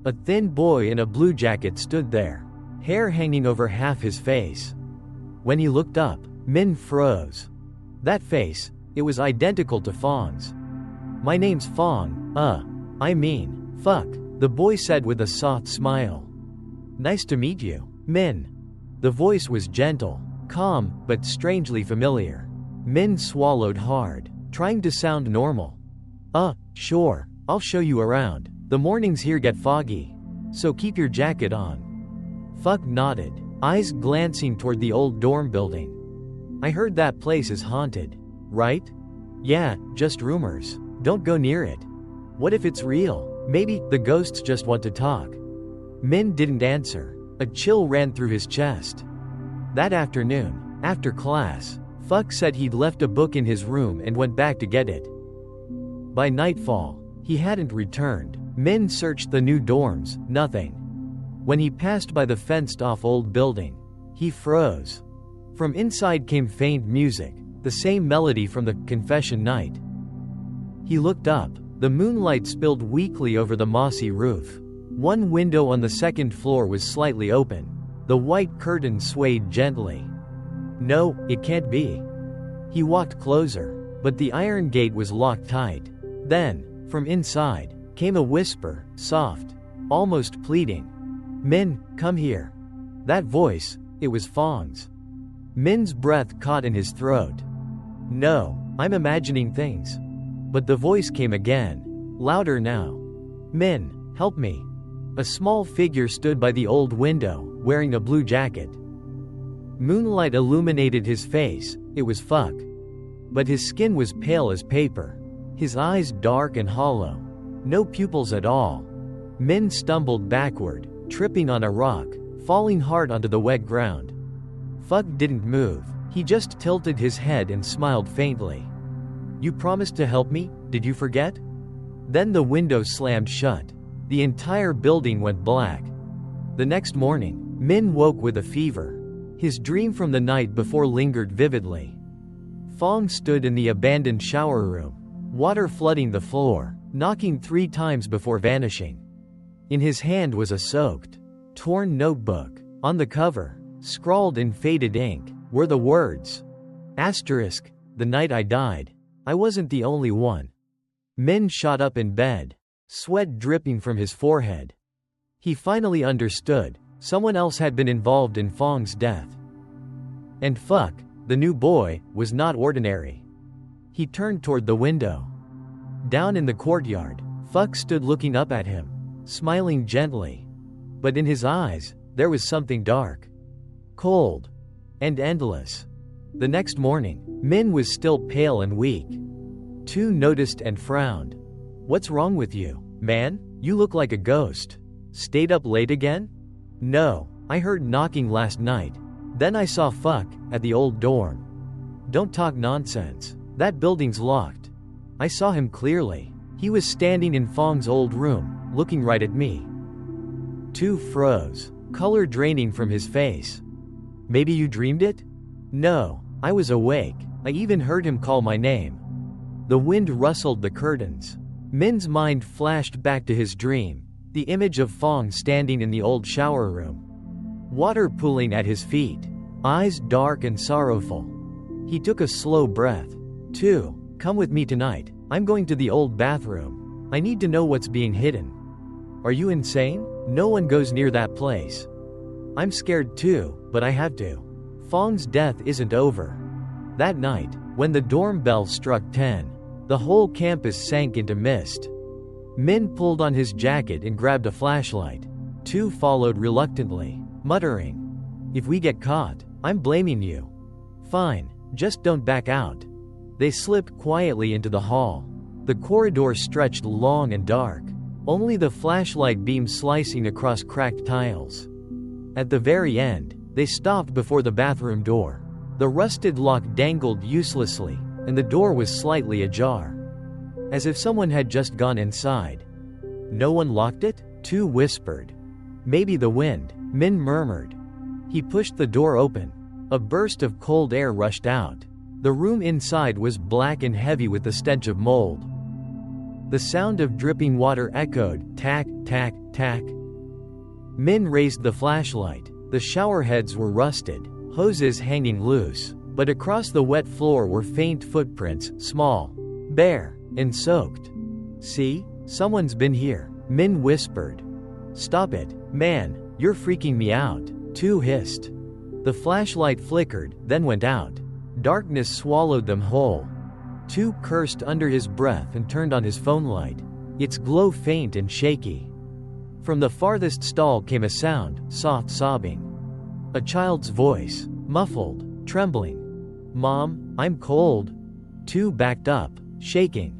[SPEAKER 1] A thin boy in a blue jacket stood there, hair hanging over half his face. When he looked up, Min froze. That face, it was identical to Fong's. "My name's Fong, fuck," the boy said with a soft smile. "Nice to meet you, Min." The voice was gentle, calm, but strangely familiar. Min swallowed hard, trying to sound normal. Sure, I'll show you around. The mornings here get foggy, so keep your jacket on." Fuck nodded, eyes glancing toward the old dorm building. "I heard that place is haunted, right?" "Yeah, just rumors. Don't go near it." "What if it's real? Maybe the ghosts just want to talk." Min didn't answer. A chill ran through his chest. That afternoon, after class, Fuck said he'd left a book in his room and went back to get it. By nightfall, he hadn't returned. Min searched the new dorms, nothing. When he passed by the fenced-off old building, he froze. From inside came faint music, the same melody from the confession night. He looked up. The moonlight spilled weakly over the mossy roof. One window on the second floor was slightly open. The white curtain swayed gently. No, it can't be. He walked closer, but the iron gate was locked tight. Then, from inside, came a whisper, soft, almost pleading. "Min, come here." That voice, it was Fong's. Min's breath caught in his throat. "No, I'm imagining things." But the voice came again, louder now. "Min, help me." A small figure stood by the old window, wearing a blue jacket. Moonlight illuminated his face, it was Fuck. But his skin was pale as paper. His eyes dark and hollow. No pupils at all. Min stumbled backward, tripping on a rock, falling hard onto the wet ground. Fuck didn't move, he just tilted his head and smiled faintly. "You promised to help me, did you forget?" Then the window slammed shut. The entire building went black. The next morning, Min woke with a fever. His dream from the night before lingered vividly. Fong stood in the abandoned shower room, water flooding the floor, knocking 3 times before vanishing. In his hand was a soaked, torn notebook. On the cover, scrawled in faded ink, were the words, "Asterisk, the night I died. I wasn't the only one." Min shot up in bed, sweat dripping from his forehead. He finally understood, someone else had been involved in Fong's death. And Fuck, the new boy, was not ordinary. He turned toward the window. Down in the courtyard, Fuck stood looking up at him, smiling gently. But in his eyes, there was something dark, cold, and endless. The next morning, Min was still pale and weak. Tu noticed and frowned. "What's wrong with you, man? You look like a ghost. Stayed up late again?" "No, I heard knocking last night. Then I saw Fuck at the old dorm." "Don't talk nonsense. That building's locked. I saw him clearly. He was standing in Fong's old room, looking right at me." Tu froze, color draining from his face. "Maybe you dreamed it?" "No, I was awake. I even heard him call my name." The wind rustled the curtains. Min's mind flashed back to his dream, the image of Fong standing in the old shower room. Water pooling at his feet, eyes dark and sorrowful. He took a slow breath. "Tu, come with me tonight. I'm going to the old bathroom. I need to know what's being hidden." "Are you insane? No one goes near that place." "I'm scared too, but I have to. Fong's death isn't over." That night, when the dorm bell struck 10, the whole campus sank into mist. Min pulled on his jacket and grabbed a flashlight. Tu followed reluctantly, muttering, "If we get caught, I'm blaming you." "Fine, just don't back out." They slipped quietly into the hall. The corridor stretched long and dark, only the flashlight beam slicing across cracked tiles. At the very end, they stopped before the bathroom door. The rusted lock dangled uselessly, and the door was slightly ajar, as if someone had just gone inside. "No one locked it?" Tu whispered. "Maybe the wind," Min murmured. He pushed the door open. A burst of cold air rushed out. The room inside was black and heavy with the stench of mold. The sound of dripping water echoed, tack, tack, tack. Min raised the flashlight. The shower heads were rusted, hoses hanging loose, but across the wet floor were faint footprints, small, bare, and soaked. "See? Someone's been here," Min whispered. "Stop it, man, you're freaking me out," Tu hissed. The flashlight flickered, then went out. Darkness swallowed them whole. Tu cursed under his breath and turned on his phone light. Its glow faint and shaky. From the farthest stall came a sound, soft sobbing. A child's voice, muffled, trembling. "Mom, I'm cold." Tu backed up, shaking.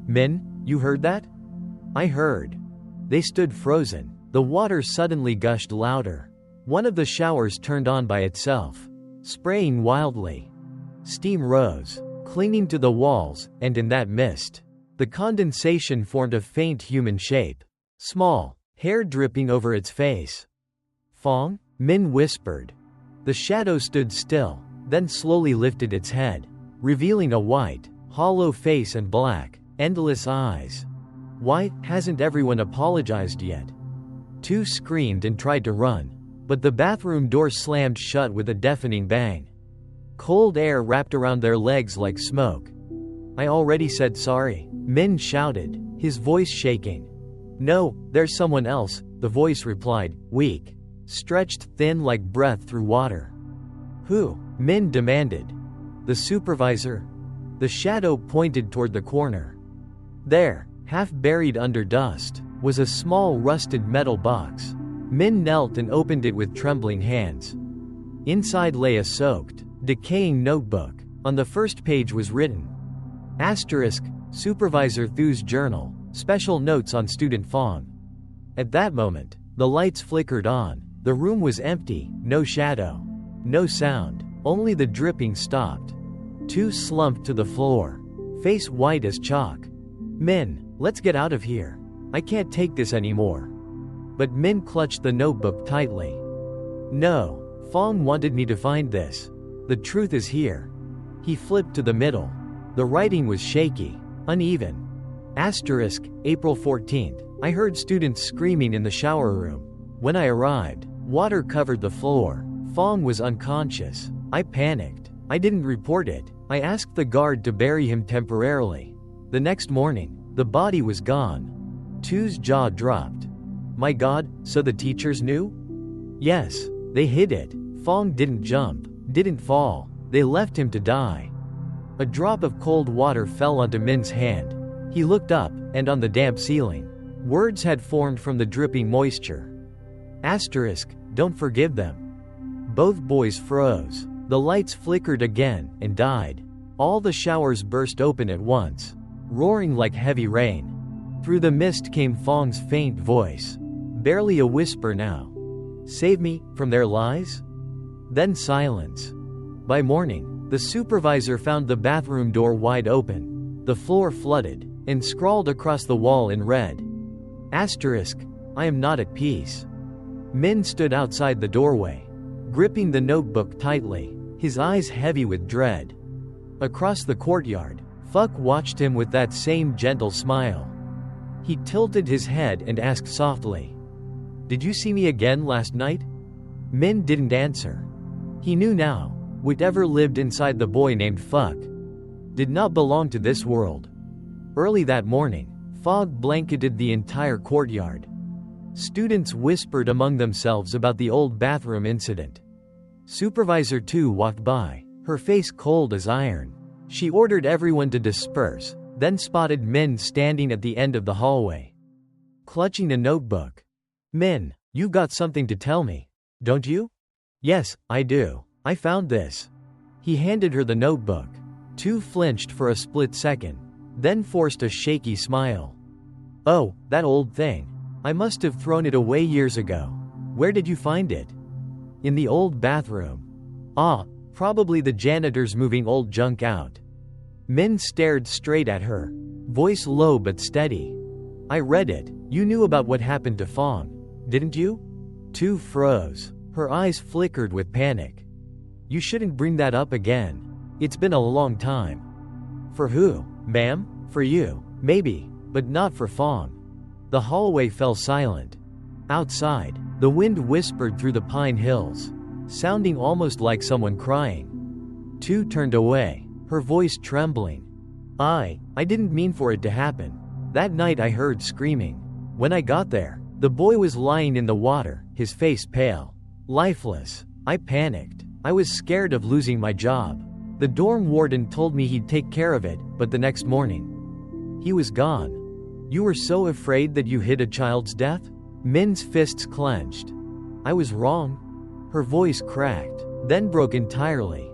[SPEAKER 1] "Min, you heard that?" "I heard." They stood frozen. The water suddenly gushed louder. One of the showers turned on by itself, spraying wildly. Steam rose, clinging to the walls, and in that mist, the condensation formed a faint human shape. Small, hair dripping over its face. "Fong?" Min whispered. The shadow stood still, then slowly lifted its head, revealing a white, hollow face and black, endless eyes. "Why hasn't everyone apologized yet?" Tu screamed and tried to run, but the bathroom door slammed shut with a deafening bang. Cold air wrapped around their legs like smoke. "I already said sorry," Min shouted, his voice shaking. "No, there's someone else," the voice replied, weak, stretched thin like breath through water. "Who?" Min demanded. "The supervisor." The shadow pointed toward the corner. There, half buried under dust, was a small rusted metal box. Min knelt and opened it with trembling hands. Inside lay a soaked, decaying notebook. On the first page was written, *, Supervisor Thu's journal, special notes on student Fong. At that moment, the lights flickered on. The room was empty, no shadow, no sound, only the dripping stopped. Tu slumped to the floor, face white as chalk. "Min, let's get out of here. I can't take this anymore." But Min clutched the notebook tightly. "No, Fong wanted me to find this. The truth is here." He flipped to the middle. The writing was shaky, uneven. April 14th. I heard students screaming in the shower room. When I arrived, water covered the floor. Fong was unconscious. I panicked. I didn't report it. I asked the guard to bury him temporarily. The next morning, the body was gone. Tu's jaw dropped. "My God, so the teachers knew?" "Yes, they hid it. Fong didn't jump, didn't fall. They left him to die." A drop of cold water fell onto Min's hand. He looked up, and on the damp ceiling, words had formed from the dripping moisture. Don't forgive them." Both boys froze. The lights flickered again, and died. All the showers burst open at once, roaring like heavy rain. Through the mist came Fong's faint voice, barely a whisper now. "Save me from their lies?" Then silence. By morning, the supervisor found the bathroom door wide open, the floor flooded, and scrawled across the wall in red, "I am not at peace." Min stood outside the doorway, gripping the notebook tightly, his eyes heavy with dread. Across the courtyard, Fuck watched him with that same gentle smile. He tilted his head and asked softly, "Did you see me again last night?" Min didn't answer. He knew now, whatever lived inside the boy named Fuck did not belong to this world. Early that morning, fog blanketed the entire courtyard. Students whispered among themselves about the old bathroom incident. Supervisor Tu walked by, her face cold as iron. She ordered everyone to disperse, then spotted Min standing at the end of the hallway, clutching a notebook. "Min, you've got something to tell me, don't you?" "Yes, I do. I found this." He handed her the notebook. Tu flinched for a split second, then forced a shaky smile. "Oh, that old thing. I must have thrown it away years ago. Where did you find it?" "In the old bathroom." "Ah, probably the janitor's moving old junk out." Min stared straight at her, voice low but steady. "I read it. You knew about what happened to Fong, didn't you?" Tu froze. Her eyes flickered with panic. "You shouldn't bring that up again. It's been a long time." "For who, ma'am? For you, maybe, but not for Fong." The hallway fell silent. Outside, the wind whispered through the pine hills, sounding almost like someone crying. 2 turned away, her voice trembling. I didn't mean for it to happen. That night I heard screaming. When I got there, the boy was lying in the water, his face pale, lifeless. I panicked. I was scared of losing my job. The dorm warden told me he'd take care of it, but the next morning, he was gone. You were so afraid that you hid a child's death? Min's fists clenched. I was wrong. Her voice cracked, then broke entirely.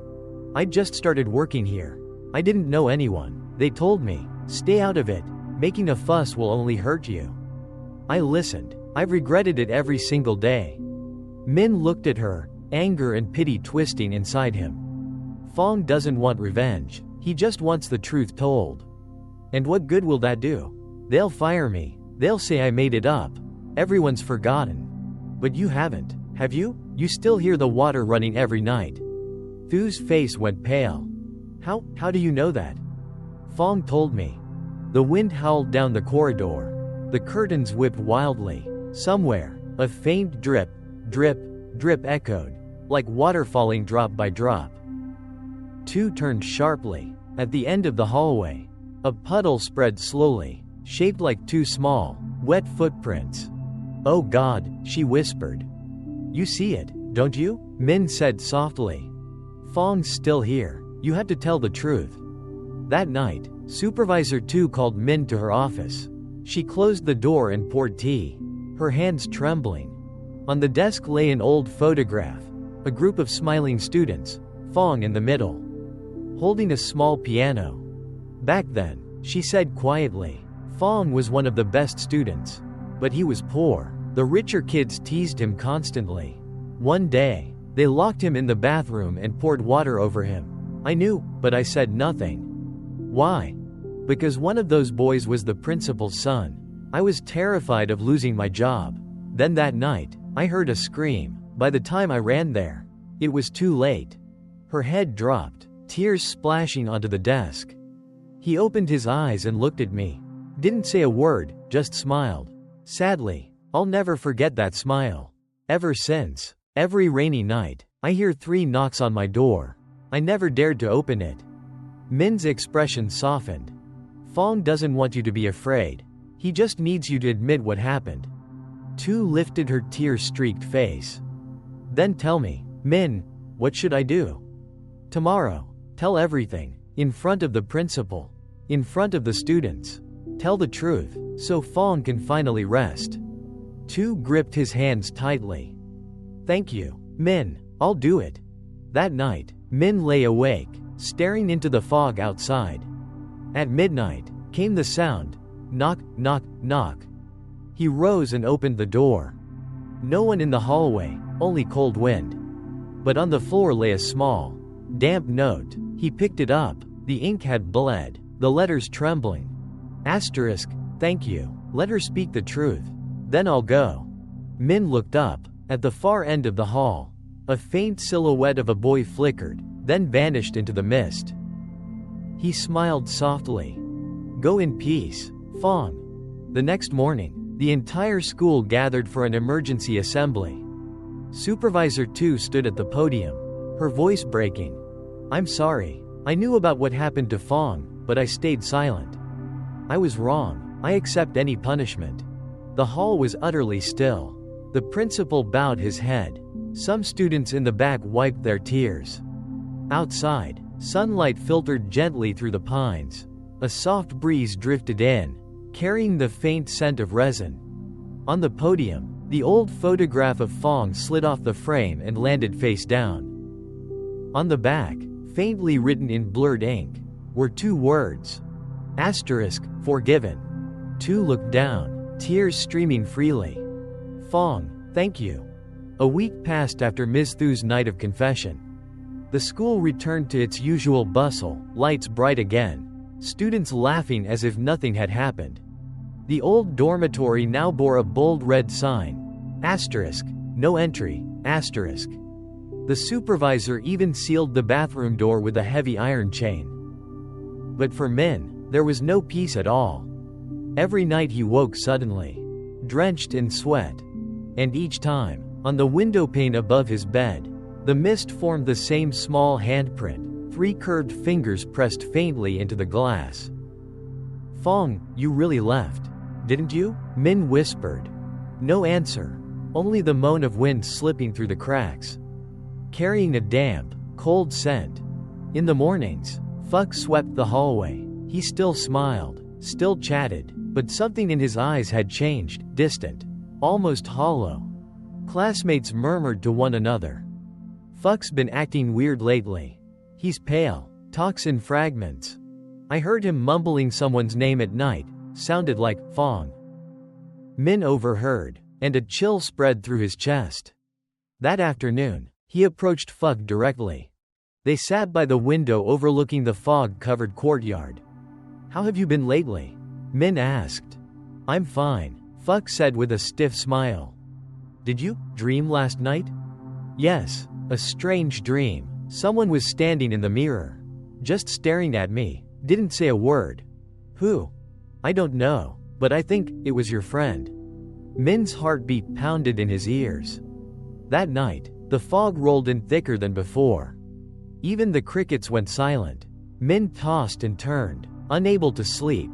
[SPEAKER 1] I just started working here. I didn't know anyone. They told me, stay out of it. Making a fuss will only hurt you. I listened. I've regretted it every single day. Min looked at her, anger and pity twisting inside him. Fong doesn't want revenge. He just wants the truth told. And what good will that do? They'll fire me. They'll say I made it up. Everyone's forgotten. But you haven't, have you? You still hear the water running every night. Thu's face went pale. How do you know that? Fong told me. The wind howled down the corridor. The curtains whipped wildly. Somewhere, a faint drip, drip, drip echoed, like water falling drop by drop. 2 turned sharply. At the end of the hallway, a puddle spread slowly, shaped like 2 small, wet footprints. Oh God, she whispered. You see it, don't you? Min said softly. Fong's still here. You have to tell the truth. That night, Supervisor 2 called Min to her office. She closed the door and poured tea, her hands trembling. On the desk lay an old photograph, a group of smiling students, Fong in the middle, holding a small piano. Back then, she said quietly, Fong was one of the best students. But he was poor. The richer kids teased him constantly. One day, they locked him in the bathroom and poured water over him. I knew, but I said nothing. Why? Because one of those boys was the principal's son. I was terrified of losing my job. Then that night, I heard a scream. By the time I ran there, it was too late. Her head dropped, tears splashing onto the desk. He opened his eyes and looked at me. Didn't say a word, just smiled. Sadly, I'll never forget that smile. Ever since, every rainy night, I hear 3 knocks on my door. I never dared to open it. Min's expression softened. Fong doesn't want you to be afraid. He just needs you to admit what happened. 2 lifted her tear-streaked face. Then tell me, Min, what should I do? Tomorrow, tell everything, in front of the principal, in front of the students. Tell the truth, so Fong can finally rest. 2 gripped his hands tightly. Thank you, Min, I'll do it. That night, Min lay awake, staring into the fog outside. At midnight, came the sound, knock, knock, knock. He rose and opened the door. No one in the hallway, only cold wind. But on the floor lay a small, damp note. He picked it up. The ink had bled, the letters trembling. Asterisk, thank you. Let her speak the truth. Then I'll go. Min looked up. At the far end of the hall, a faint silhouette of a boy flickered, then vanished into the mist. He smiled softly. Go in peace, Fong. The next morning, the entire school gathered for an emergency assembly. Supervisor 2 stood at the podium, her voice breaking. I'm sorry. I knew about what happened to Fong, but I stayed silent. I was wrong. I accept any punishment. The hall was utterly still. The principal bowed his head. Some students in the back wiped their tears. Outside, sunlight filtered gently through the pines. A soft breeze drifted in, carrying the faint scent of resin. On the podium, the old photograph of Fong slid off the frame and landed face down. On the back, faintly written in blurred ink, were 2 words. Asterisk, forgiven. 2 looked down, tears streaming freely. Fong, thank you. A week passed after Ms. Thu's night of confession. The school returned to its usual bustle, lights bright again, students laughing as if nothing had happened. The old dormitory now bore a bold red sign. Asterisk, no entry, asterisk. The supervisor even sealed the bathroom door with a heavy iron chain. But for Min, there was no peace at all. Every night he woke suddenly, drenched in sweat. And each time, on the windowpane above his bed, the mist formed the same small handprint, 3 curved fingers pressed faintly into the glass. "Fong, you really left, didn't you?" Min whispered. No answer, only the moan of wind slipping through the cracks, carrying a damp, cold scent. In the mornings, Fuck swept the hallway. He still smiled, still chatted, but something in his eyes had changed, distant, almost hollow. Classmates murmured to one another. "Fuck's been acting weird lately. He's pale, talks in fragments. I heard him mumbling someone's name at night, sounded like Fong." Min overheard, and a chill spread through his chest. That afternoon, he approached Fuck directly. They sat by the window overlooking the fog-covered courtyard. "How have you been lately?" Min asked. "I'm fine," Fuck said with a stiff smile. "Did you dream last night?" "Yes, a strange dream. Someone was standing in the mirror, just staring at me, didn't say a word." "Who?" "I don't know, but I think it was your friend." Min's heartbeat pounded in his ears. That night, the fog rolled in thicker than before. Even the crickets went silent. Min tossed and turned, unable to sleep.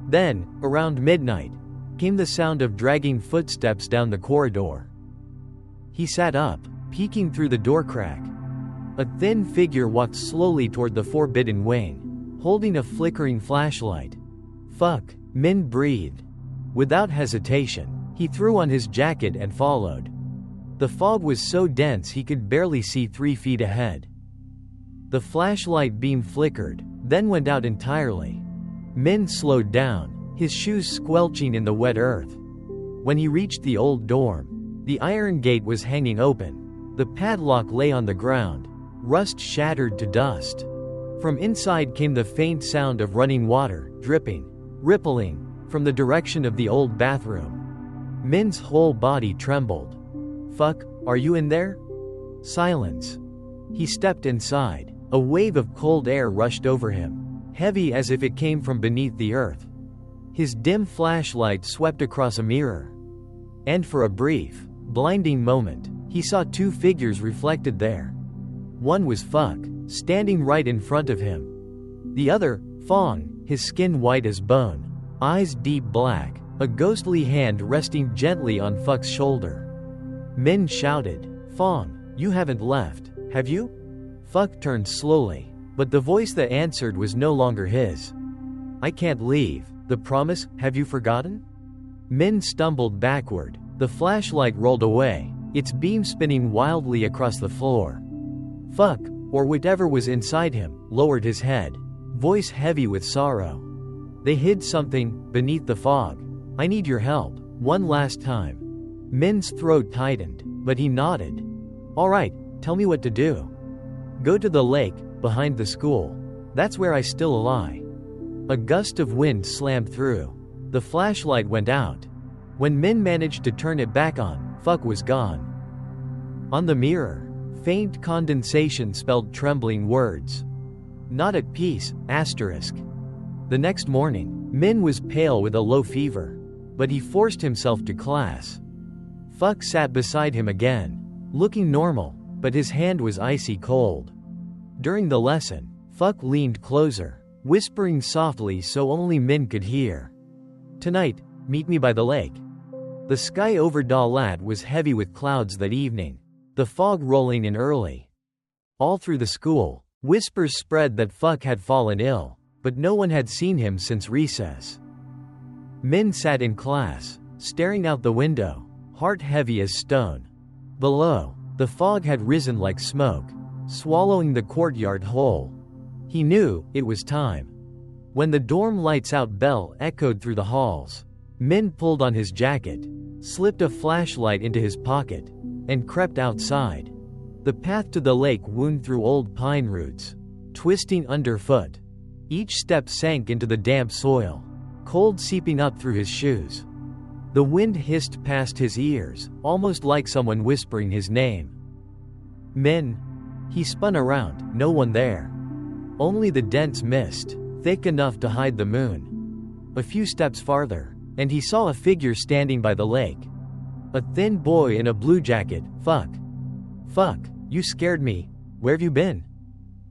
[SPEAKER 1] Then, around midnight, came the sound of dragging footsteps down the corridor. He sat up, peeking through the door crack. A thin figure walked slowly toward the forbidden wing, holding a flickering flashlight. "Fuck," Min breathed. Without hesitation, he threw on his jacket and followed. The fog was so dense he could barely see 3 feet ahead. The flashlight beam flickered, then went out entirely. Min slowed down, his shoes squelching in the wet earth. When he reached the old dorm, the iron gate was hanging open. The padlock lay on the ground, rust shattered to dust. From inside came the faint sound of running water, dripping, rippling, from the direction of the old bathroom. Min's whole body trembled. "Fuck, are you in there?" Silence. He stepped inside. A wave of cold air rushed over him, heavy as if it came from beneath the earth. His dim flashlight swept across a mirror. And for a brief, blinding moment, he saw 2 figures reflected there. One was Fuck, standing right in front of him. The other, Fong, his skin white as bone, eyes deep black, a ghostly hand resting gently on Fuck's shoulder. Min shouted, "Fong, you haven't left, have you?" Fuck turned slowly, but the voice that answered was no longer his. "I can't leave, the promise, have you forgotten?" Min stumbled backward. The flashlight rolled away, its beam spinning wildly across the floor. Fuck, or whatever was inside him, lowered his head, voice heavy with sorrow. "They hid something beneath the fog. I need your help, one last time." Min's throat tightened, but he nodded. "All right, tell me what to do." "Go to the lake, behind the school. That's where I still lie." A gust of wind slammed through. The flashlight went out. When Min managed to turn it back on, Fuck was gone. On the mirror, faint condensation spelled trembling words. "Not at peace, asterisk." The next morning, Min was pale with a low fever, but he forced himself to class. Fuck sat beside him again, looking normal, but his hand was icy cold. During the lesson, Fuck leaned closer, whispering softly so only Min could hear. "Tonight, meet me by the lake." The sky over Dalat was heavy with clouds that evening, the fog rolling in early. All through the school, whispers spread that Fuck had fallen ill, but no one had seen him since recess. Min sat in class, staring out the window, heart heavy as stone. Below, the fog had risen like smoke, swallowing the courtyard whole. He knew it was time. When the dorm lights out bell echoed through the halls, Min pulled on his jacket, slipped a flashlight into his pocket, and crept outside. The path to the lake wound through old pine roots, twisting underfoot. Each step sank into the damp soil, cold seeping up through his shoes. The wind hissed past his ears, almost like someone whispering his name. "Min." He spun around, no one there. Only the dense mist, thick enough to hide the moon. A few steps farther, and he saw a figure standing by the lake. A thin boy in a blue jacket. Fuck. Fuck, you scared me. Where've you been?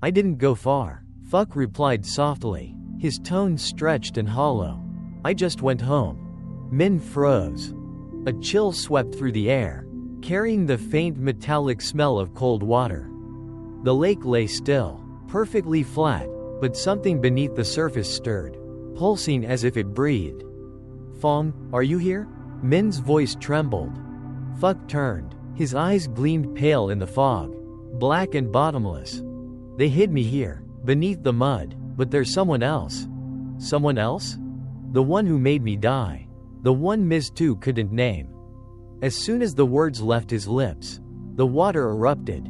[SPEAKER 1] I didn't go far. Fuck replied softly, his tone stretched and hollow. I just went home. Min froze. A chill swept through the air, carrying the faint metallic smell of cold water. The lake lay still, perfectly flat, but something beneath the surface stirred, pulsing as if it breathed. Fong, are you here? Min's voice trembled. Fuck turned. His eyes gleamed pale in the fog, black and bottomless. They hid me here, beneath the mud, but there's someone else. Someone else? The one who made me die. The one Ms. Tu couldn't name. As soon as the words left his lips, the water erupted.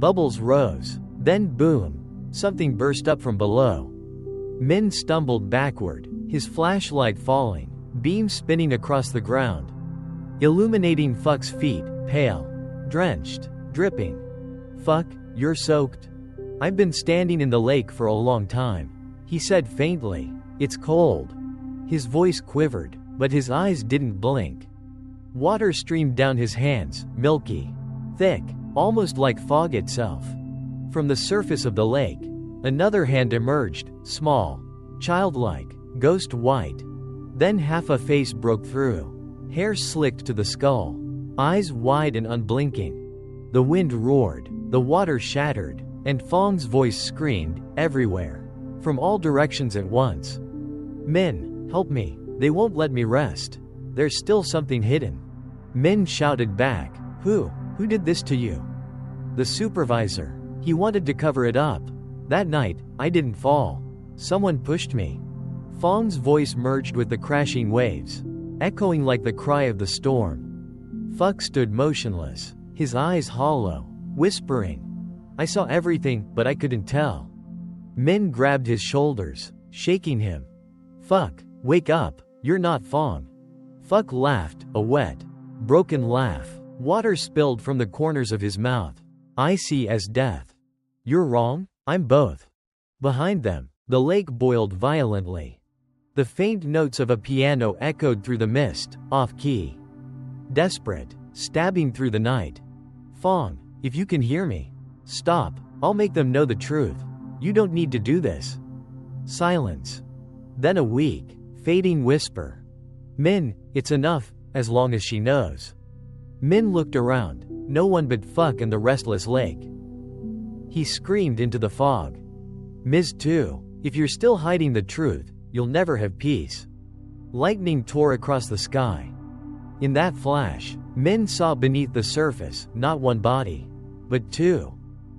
[SPEAKER 1] Bubbles rose, then boom, something burst up from below. Min stumbled backward, his flashlight falling, beam spinning across the ground, illuminating Fuck's feet, pale, drenched, dripping. Fuck, you're soaked. I've been standing in the lake for a long time, he said faintly. It's cold. His voice quivered, but his eyes didn't blink. Water streamed down his hands, milky, thick, almost like fog itself. From the surface of the lake, another hand emerged, small, childlike, ghost white. Then half a face broke through, hair slicked to the skull, eyes wide and unblinking. The wind roared, the water shattered, and Fong's voice screamed, everywhere, from all directions at once. Min, help me, they won't let me rest. There's still something hidden. Min shouted back, Who did this to you? The supervisor. He wanted to cover it up. That night, I didn't fall. Someone pushed me. Fong's voice merged with the crashing waves, echoing like the cry of the storm. Fuck stood motionless, his eyes hollow, whispering. I saw everything, but I couldn't tell. Min grabbed his shoulders, shaking him. Fuck, wake up, you're not Fong. Fuck laughed, a wet, broken laugh. Water spilled from the corners of his mouth. I see as death. You're wrong, I'm both. Behind them, the lake boiled violently. The faint notes of a piano echoed through the mist, off-key. Desperate, stabbing through the night. Fong, if you can hear me, stop, I'll make them know the truth. You don't need to do this. Silence. Then a weak, fading whisper. Min, it's enough, as long as she knows. Min looked around, no one but Fuck and the restless lake. He screamed into the fog. Ms. Tu, if you're still hiding the truth, you'll never have peace. Lightning tore across the sky. In that flash, Min saw beneath the surface, not one body, but two.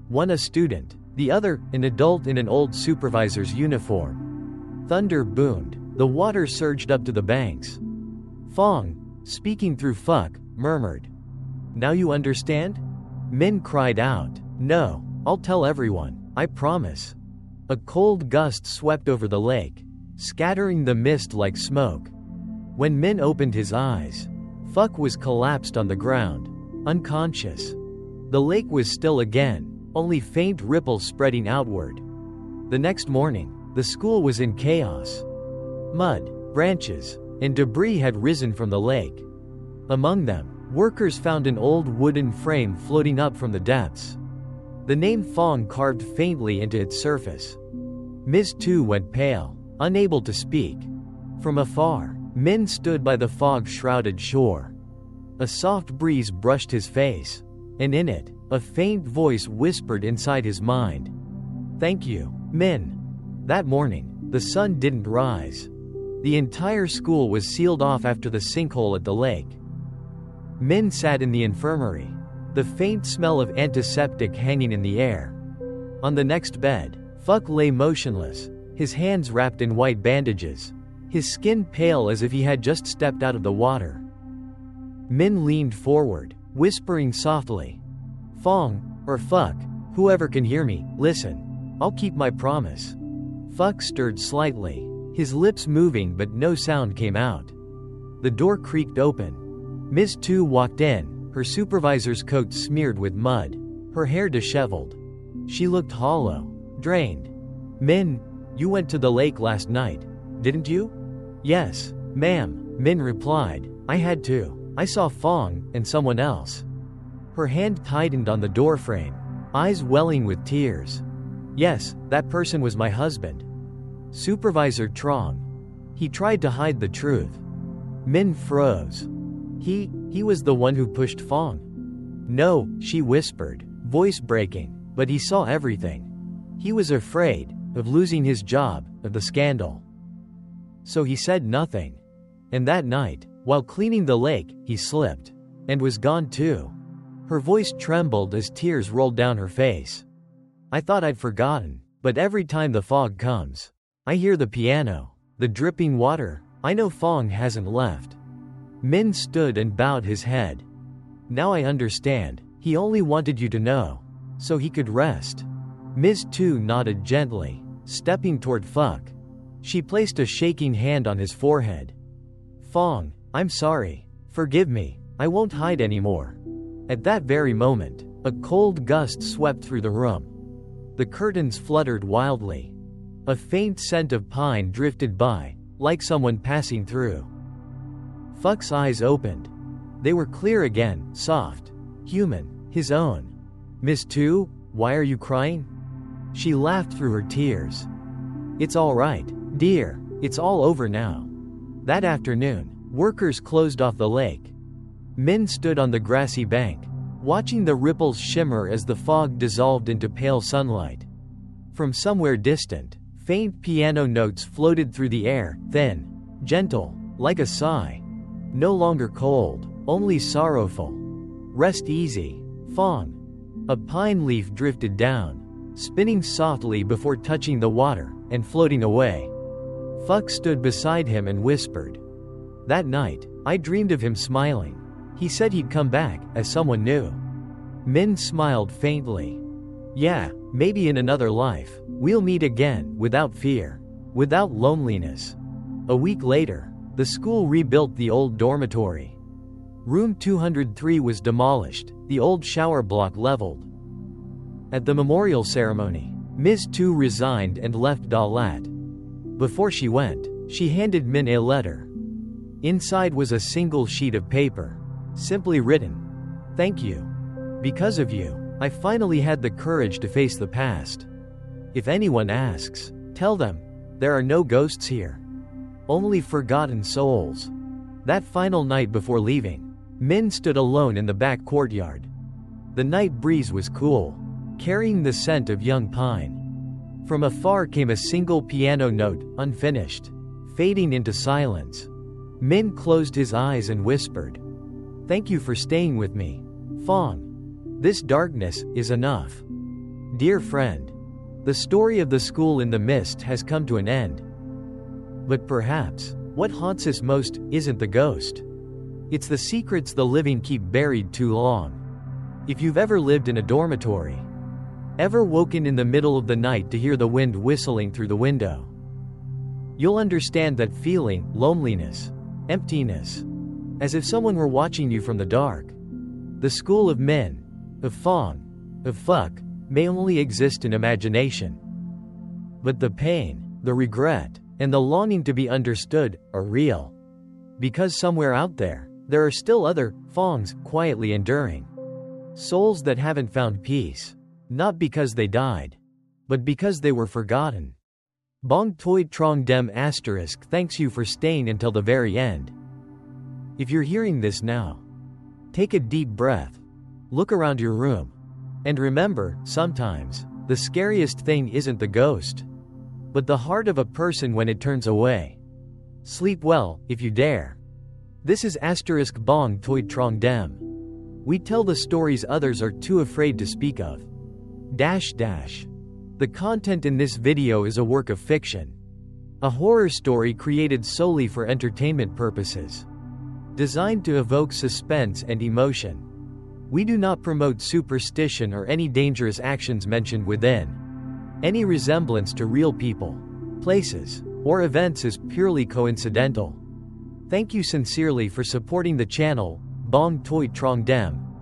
[SPEAKER 1] One a student, the other, an adult in an old supervisor's uniform. Thunder boomed, the water surged up to the banks. Fong, speaking through Fuck, murmured. Now you understand? Min cried out. No, I'll tell everyone, I promise. A cold gust swept over the lake, scattering the mist like smoke. When Min opened his eyes, Fuck was collapsed on the ground, unconscious. The lake was still again, only faint ripples spreading outward. The next morning, the school was in chaos. Mud, branches, and debris had risen from the lake. Among them, workers found an old wooden frame floating up from the depths. The name Fong carved faintly into its surface. Ms. Tu went pale, unable to speak. From afar, Min stood by the fog-shrouded shore. A soft breeze brushed his face, and in it, a faint voice whispered inside his mind. Thank you, Min. That morning, the sun didn't rise. The entire school was sealed off after the sinkhole at the lake. Min sat in the infirmary, the faint smell of antiseptic hanging in the air. On the next bed, Fuck lay motionless, his hands wrapped in white bandages, his skin pale as if he had just stepped out of the water. Min leaned forward, whispering softly. Fong, or Fuck, whoever can hear me, listen. I'll keep my promise. Fuck stirred slightly, his lips moving but no sound came out. The door creaked open. Ms. Tu walked in, her supervisor's coat smeared with mud, her hair disheveled. She looked hollow, drained. Min, you went to the lake last night, didn't you? Yes, ma'am, Min replied. I had to. I saw Fong, and someone else. Her hand tightened on the doorframe, eyes welling with tears. Yes, that person was my husband. Supervisor Trong. He tried to hide the truth. Min froze. He was the one who pushed Fong. No, she whispered, voice breaking, but he saw everything. He was afraid of losing his job, of the scandal. So he said nothing. And that night, while cleaning the lake, he slipped. And was gone too. Her voice trembled as tears rolled down her face. I thought I'd forgotten, but every time the fog comes, I hear the piano, the dripping water. I know Fong hasn't left. Min stood and bowed his head. Now I understand. He only wanted you to know, so he could rest. Ms. Tu nodded gently, stepping toward Fuck. She placed a shaking hand on his forehead. Fong, I'm sorry. Forgive me. I won't hide anymore. At that very moment, a cold gust swept through the room. The curtains fluttered wildly. A faint scent of pine drifted by, like someone passing through. Fuck's eyes opened. They were clear again, soft, human, his own. Miss Tu, why are you crying? She laughed through her tears. It's all right, dear, it's all over now. That afternoon, workers closed off the lake. Min stood on the grassy bank, watching the ripples shimmer as the fog dissolved into pale sunlight. From somewhere distant, faint piano notes floated through the air, thin, gentle, like a sigh. No longer cold, only sorrowful. Rest easy, Fong. A pine leaf drifted down, spinning softly before touching the water and floating away. Fuck stood beside him and whispered. That night, I dreamed of him smiling. He said he'd come back, as someone new. Min smiled faintly. Yeah, maybe in another life, we'll meet again, without fear, without loneliness. A week later, the school rebuilt the old dormitory. Room 203 was demolished, the old shower block leveled. At the memorial ceremony, Ms. Tu resigned and left Dalat. Before she went, she handed Min a letter. Inside was a single sheet of paper, simply written, "Thank you. Because of you, I finally had the courage to face the past. If anyone asks, tell them, there are no ghosts here. Only forgotten souls." That final night before leaving, Min stood alone in the back courtyard. The night breeze was cool, carrying the scent of young pine. From afar came a single piano note, unfinished, fading into silence. Min closed his eyes and whispered, "Thank you for staying with me, Fong. This darkness is enough." Dear friend, the story of the school in the mist has come to an end. But perhaps, what haunts us most isn't the ghost. It's the secrets the living keep buried too long. If you've ever lived in a dormitory, ever woken in the middle of the night to hear the wind whistling through the window, you'll understand that feeling, loneliness, emptiness, as if someone were watching you from the dark. The school of Min, of Fong, of Fuck, may only exist in imagination. But the pain, the regret, and the longing to be understood are real. Because somewhere out there, there are still other Fongs quietly enduring. Souls that haven't found peace, not because they died, but because they were forgotten. Bong Toi Trong Dem *, thanks you for staying until the very end. If you're hearing this now, take a deep breath, look around your room, and remember, sometimes, the scariest thing isn't the ghost, but the heart of a person when it turns away. Sleep well, if you dare. This is * Bong Toi Trong Dem. We tell the stories others are too afraid to speak of. The content in this video is a work of fiction. A horror story created solely for entertainment purposes. Designed to evoke suspense and emotion. We do not promote superstition or any dangerous actions mentioned within. Any resemblance to real people, places, or events is purely coincidental. Thank you sincerely for supporting the channel, Bong Toi Trong Dem, *.